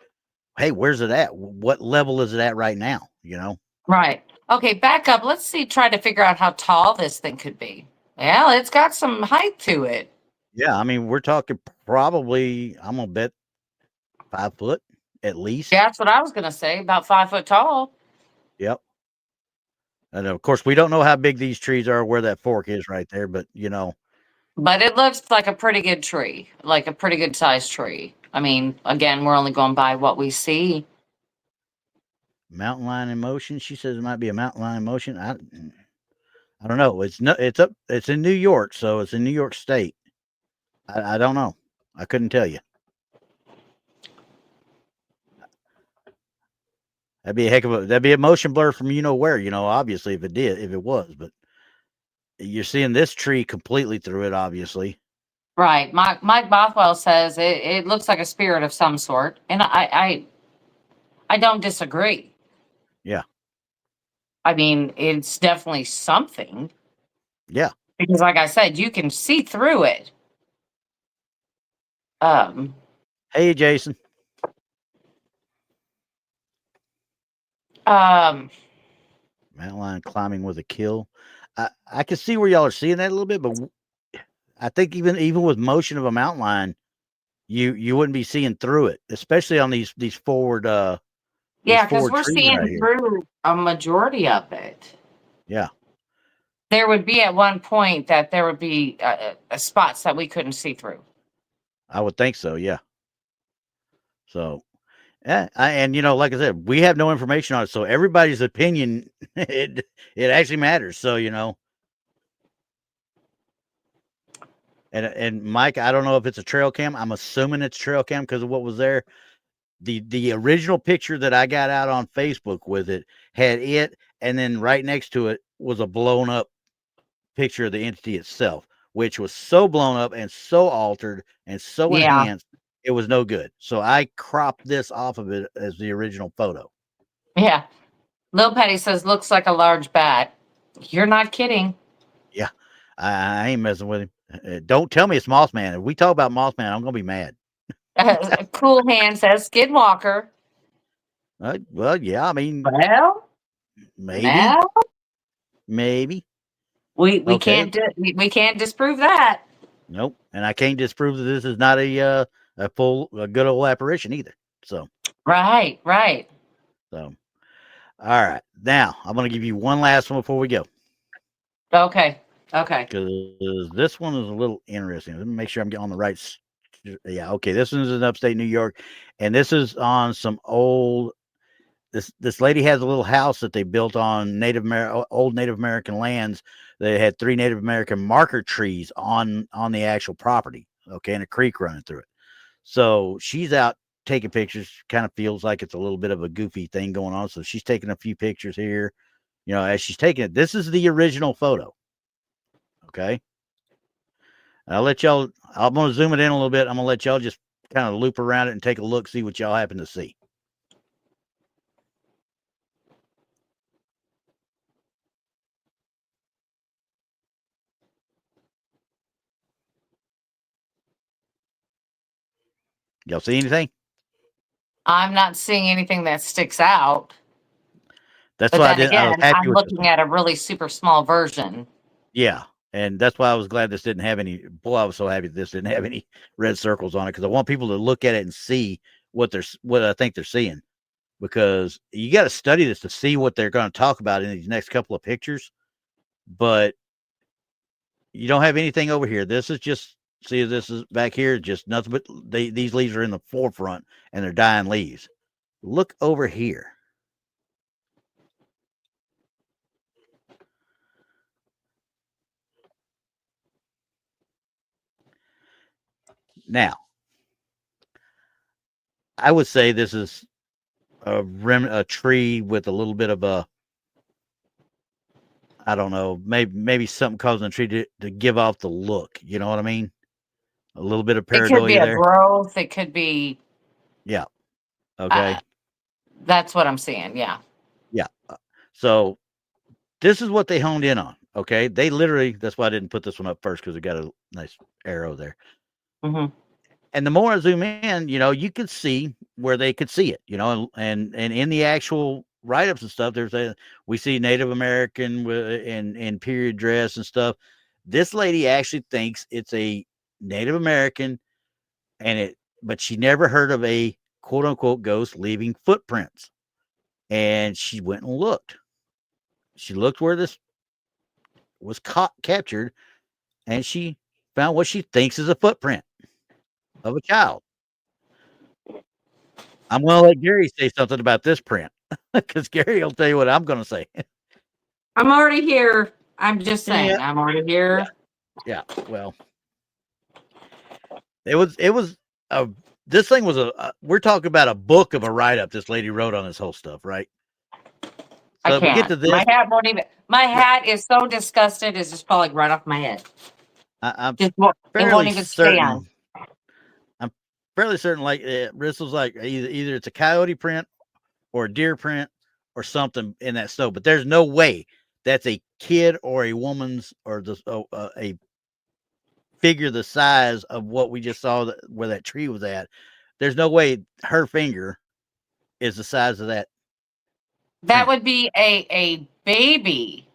hey, where's it at? What level is it at right now? You know? Right. Okay, back up. Let's see, try to figure out how tall this thing could be. Well, it's got some height to it. Yeah, I mean, we're talking probably, I'm gonna bet 5 foot at least. Yeah, that's what I was going to say, about 5 foot tall. Yep. And of course, we don't know how big these trees are, where that fork is right there, but you know, But it looks like a pretty good tree, like a pretty good sized tree. I mean, again, we're only going by what we see. mountain lion in motion. She says it might be a mountain lion in motion. I don't know. It's in New York, so it's in New York State. I don't know. I couldn't tell you. That'd be a motion blur from you know where, you know, obviously if it was, but you're seeing this tree completely through it, obviously. Right. Mike Bothwell says it looks like a spirit of some sort. And I don't disagree. Yeah. I mean, it's definitely something. Yeah. Because like I said, you can see through it. Hey Jason. Um Mountain lion climbing with a kill. I can see where y'all are seeing that a little bit, but I think even with motion of a mountain lion, you wouldn't be seeing through it, especially on these forward yeah, because forward we're trees seeing right here. through a majority of it. Yeah. There would be at one point that there would be spots that we couldn't see through. I would think so, yeah. So yeah, and you know, like I said, we have no information on it, so everybody's opinion it actually matters. So you know, and Mike, I don't know if it's a trail cam. I'm assuming it's trail cam because of what was there. The original picture that I got out on Facebook with it had it, and then right next to it was a blown up picture of the entity itself, which was so blown up and so altered and so Yeah. enhanced, it was no good. So I cropped this off of it as the original photo. Yeah. Lil Petty says, looks like a large bat. You're not kidding. Yeah, I ain't messing with him. Don't tell me it's Mothman. If we talk about Mothman, I'm gonna be mad. Cool Hand says, Skidwalker. Well, yeah, I mean, Well, maybe, now maybe. we Okay. we can't disprove that. Nope, and I can't disprove that this is not a good old apparition either. So, Right. all right. Now I'm gonna give you one last one before we go. Okay. Because this one is a little interesting. Let me make sure I'm getting on the right. Yeah, okay. This one's in upstate New York, and this is on some old. This lady has a little house that they built on old Native American lands. They had 3 Native American marker trees on the actual property. Okay, and a creek running through it. So she's out taking pictures. Kind of feels like it's a little bit of a goofy thing going on. So she's taking a few pictures here. You know, as she's taking it, this is the original photo. Okay. I'm going to zoom it in a little bit. I'm going to let y'all just kind of loop around it and take a look, see what y'all happen to see. Y'all see anything? I'm not seeing anything that sticks out. That's But why then I was again, happy I'm with this looking one. at a really super small version. Yeah. And that's why I was glad this didn't have any. Boy, I was so happy this didn't have any red circles on it, because I want people to look at it and see what I think they're seeing, because you got to study this to see what they're going to talk about in these next couple of pictures. But you don't have anything over here. This is just, see, this is back here, just nothing but these leaves are in the forefront and they're dying leaves. Look over here. Now, I would say this is a tree with a little bit of a, I don't know, maybe something causing the tree to give off the look. You know what I mean? A little bit of It could be pareidolia a there. growth. It could be. Yeah. Okay. That's what I'm seeing. Yeah. Yeah. So this is what they honed in on. Okay. They literally, that's why I didn't put this one up first, because it got a nice arrow there. Mm-hmm. And the more I zoom in, you could see where they could see it, and in the actual write-ups and stuff, we see Native American in period dress and stuff. This lady actually thinks it's a Native American, but she never heard of a quote unquote ghost leaving footprints. And she went and looked. She looked where this was captured, and she found what she thinks is a footprint of a child. I'm going to let Gary say something about this print because Gary will tell you what I'm going to say. I'm already here. I'm just saying, Yeah. I'm already here. Yeah. Well, this thing was we're talking about a book of a write-up this lady wrote on this whole stuff, right? So I can't. we get to this. My hat is so disgusted, it's just falling right off my head. I'm It won't even stay certain. on. I'm fairly certain, like Bristol's, like either it's a coyote print or a deer print or something in that snow, but there's no way that's a kid or a woman's or a figure the size of what we just saw where that tree was at. There's no way her finger is the size of that. That would be a baby.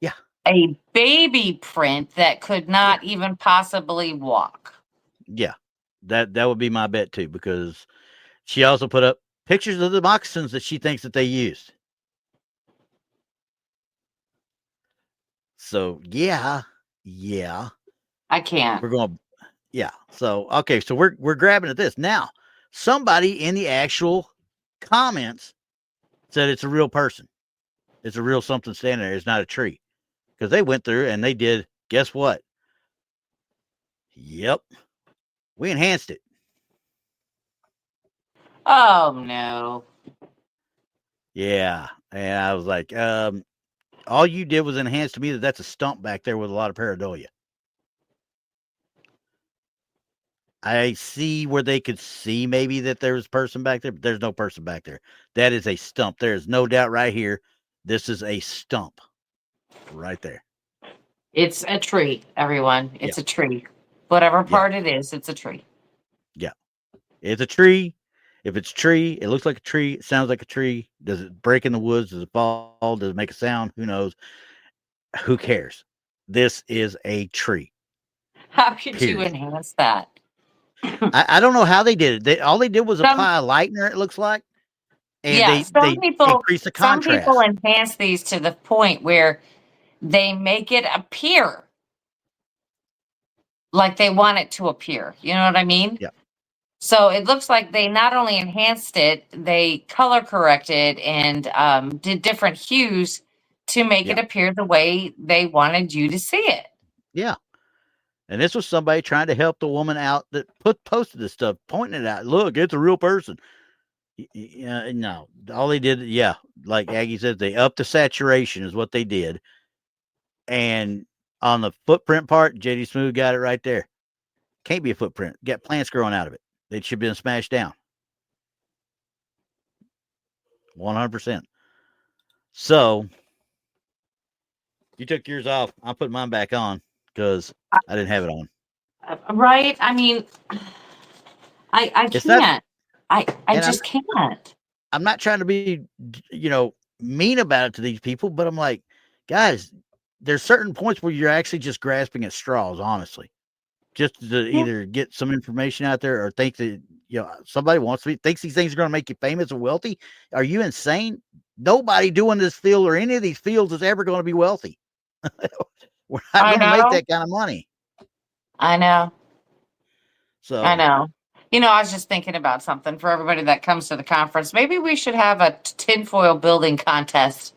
Yeah. A baby print that could not even possibly walk. Yeah. That would be my bet too, because she also put up pictures of the moccasins that she thinks that they used. So yeah. I can't. We're going, yeah. So okay, so we're grabbing at this now. Somebody in the actual comments said it's a real person. It's a real something standing there. It's not a tree, because they went through and they did. Guess what? Yep, we enhanced it. Oh no. Yeah, and I was like, all you did was enhance to me that's a stump back there with a lot of pareidolia. I see where they could see maybe that there was a person back there, but there's no person back there. That is a stump. There is no doubt right here. This is a stump right there. It's a tree, everyone. It's a tree. Whatever part it is, it's a tree. Yeah. It's a tree. If it's a tree, it looks like a tree. It sounds like a tree. Does it break in the woods? Does it fall? Does it make a sound? Who knows? Who cares? This is a tree. How could you enhance that? I don't know how they did it. All they did was apply a lightener, it looks like. And they increase the contrast. Some people enhance these to the point where they make it appear like they want it to appear. You know what I mean? Yeah. So it looks like they not only enhanced it, they color corrected and did different hues to make it appear the way they wanted you to see it. Yeah. And this was somebody trying to help the woman out that posted this stuff, pointing it out. Look, it's a real person. No, all they did, like Aggie said, they upped the saturation is what they did. And on the footprint part, JD Smooth got it right there. Can't be a footprint. Got plants growing out of it. They should have been smashed down. 100%. So you took yours off. I'm putting mine back on because I didn't have it on. Right? I mean, I can't. I just can't. I'm not trying to be, mean about it to these people, but I'm like, guys, there's certain points where you're actually just grasping at straws, honestly, just to either get some information out there or think that, somebody thinks these things are going to make you famous or wealthy. Are you insane? Nobody doing this field or any of these fields is ever going to be wealthy. We're not going to make that kind of money. I know. So I know. I was just thinking about something for everybody that comes to the conference. Maybe we should have a tinfoil building contest.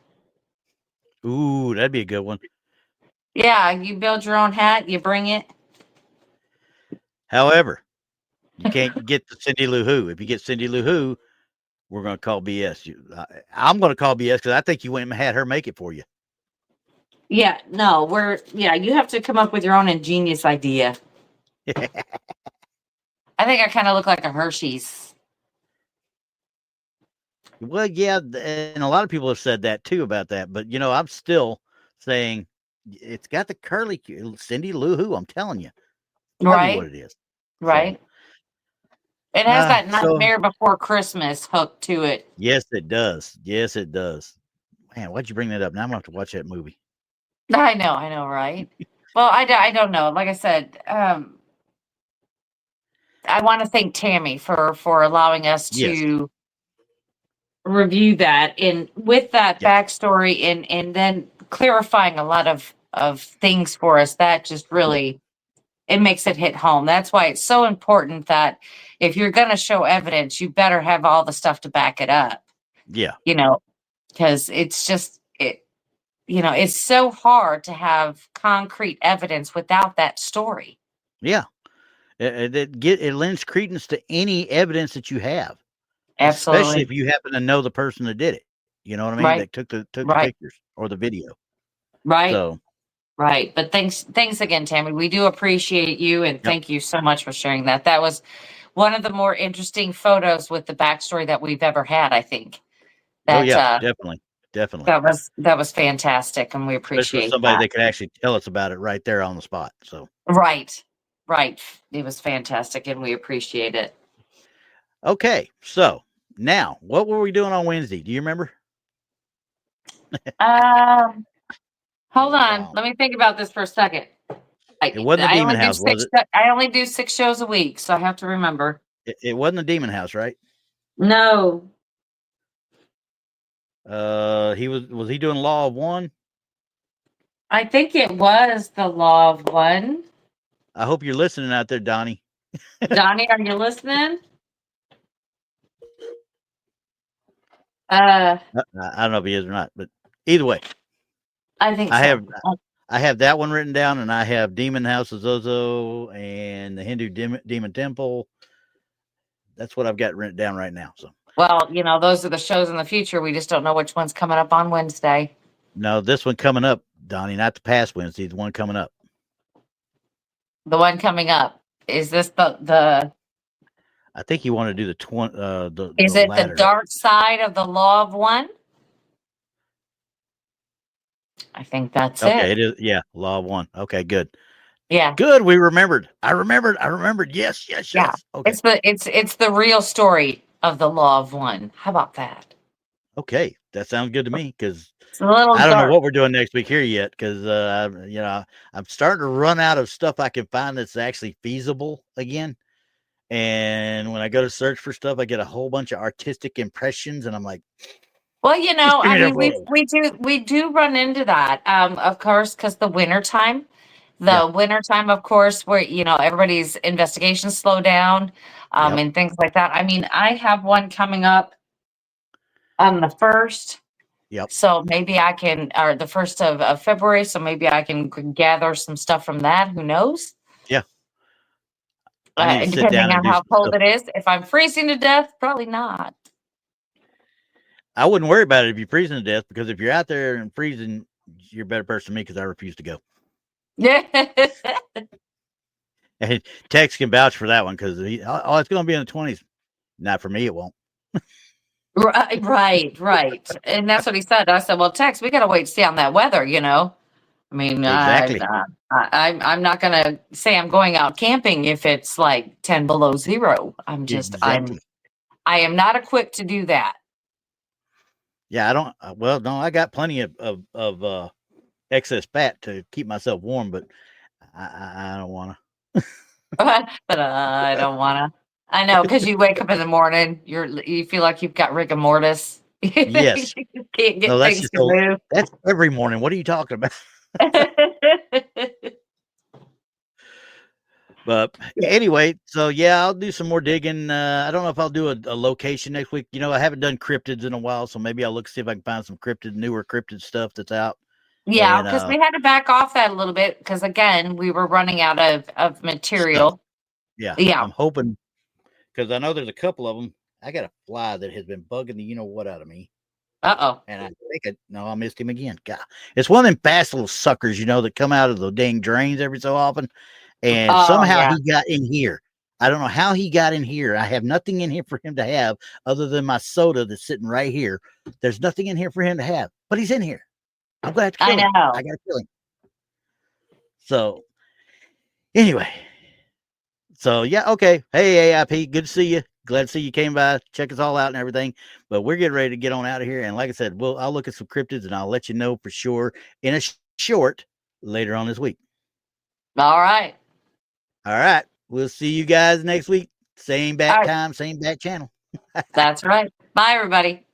Ooh, that'd be a good one. Yeah, you build your own hat, you bring it. However, you can't get the Cindy Lou Who. If you get Cindy Lou Who, we're going to call BS. I'm going to call BS because I think you went and had her make it for you. Yeah, no, you have to come up with your own ingenious idea. I think I kind of look like a Hershey's. Well, yeah, and a lot of people have said that too about that. But, I'm still saying it's got the curly Cindy Lou Who. I'm telling you. Right. What it is. Right. It has that So Nightmare Before Christmas hook to it. yes, it does. Yes, it does. Man, why'd you bring that up? Now I'm gonna have to watch that movie. I know, right? Well, I don't know. Like I said, I want to thank Tammy for allowing us Yes. to review that and with that Yeah. backstory and then clarifying a lot of things for us. That just really it makes it hit home. That's why it's so important that if you're going to show evidence, you better have all the stuff to back it up. Yeah. You know, because it's just it. You know, it's so hard to have concrete evidence without that story. Yeah. It lends credence to any evidence that you have, especially Absolutely. if you happen to know the person that did it. You know what I mean? Right. That took the Right. pictures or the video. Right. So Right. But thanks again, Tammy. We do appreciate you and yep. thank you so much for sharing that. That was one of the more interesting photos with the backstory that we've ever had, I think. Oh That yeah, definitely. that was fantastic and we Especially with appreciate somebody that. that could actually tell us about it right there on the spot. So Right. Right. It was fantastic and we appreciate it. okay, so now what were we doing on Wednesday? Do you remember? Hold on. Wow. Let me think about this for a second. It wasn't the I Demon only do House, was it? I only do 6 shows a week, so I have to remember. It wasn't the Demon House, right? No. He was he doing Law of One? I think it was the Law of One. I hope you're listening out there, Donnie. Donnie, are you listening? Uh, I don't know if he is or not, but either way, I think so. I have that one written down, and I have Demon House of Zozo and the Hindu Demon Temple. That's what I've got written down right now. So, well, you know, those are the shows in the future. We just don't know which one's coming up on Wednesday. no, this one coming up, Donnie, not the past Wednesday, the one coming up. The one coming up. Is this the I think you want to do is the it latter. the dark side of the Law of One? I think that's Okay, it. it is. Yeah, Law of One. Okay, good. Yeah. Good. We remembered. I remembered. Yes. Yeah. Okay. It's the real story of the Law of One. How about that? Okay, that sounds good to me because It's a little I don't know dark. what we're doing next week here yet because I'm starting to run out of stuff I can find that's actually feasible again. And when I go to search for stuff, I get a whole bunch of artistic impressions, and I'm like, Well, you know, give I me that mean, photo. we do run into that, of course, because the wintertime, of course, where you know everybody's investigations slow down, Yep. and things like that. I mean, I have one coming up on the 1st, Yep. so maybe I can, or the 1st of February, so maybe I can gather some stuff from that. Who knows? Yeah. I need to sit Depending down and on do how some cold stuff. it is. If I'm freezing to death, probably not. I wouldn't worry about it if you're freezing to death because if you're out there and freezing, you're a better person than me because I refuse to go. Yeah. And Tex can vouch for that one because it's going to be in the 20s. Not for me, it won't. Right. And that's what he said. I said, well, Tex, we got to wait to see on that weather, you know? I mean, Exactly. I'm not going to say I'm going out camping if it's like 10 below zero. Exactly. I am not equipped to do that. Yeah, I don't. Well, no, I got plenty of excess fat to keep myself warm, but I don't want to. But I don't want to. I know, because you wake up in the morning, you feel like you've got rigor mortis. Yes. You can't No, get that's things just to move. that's every morning. What are you talking about? But anyway, so yeah, I'll do some more digging. I don't know if I'll do a location next week. You know, I haven't done cryptids in a while, so maybe I'll look see if I can find some newer cryptid stuff that's out. Yeah, And because we had to back off that a little bit because again, we were running out of material. stuff. Yeah, Yeah. I'm hoping because I know there's a couple of them. I got a fly that has been bugging the you know what out of me. Uh-oh. And I think I missed him again. God, it's one of them fast little suckers, you know, that come out of the dang drains every so often. And somehow yeah. he got in here. I don't know how he got in here. I have nothing in here for him to have other than my soda that's sitting right here. There's nothing in here for him to have, but he's in here. I'm glad to kill him. know. I got to kill him. So, anyway, So yeah, okay. Hey AIP, good to see you. Glad to see you came by, check us all out and everything. But we're getting ready to get on out of here. And like I said, I'll look at some cryptids and I'll let you know for sure in a short later on this week. All right. All right. We'll see you guys next week. Same bat time, same bat channel. That's right. Bye, everybody.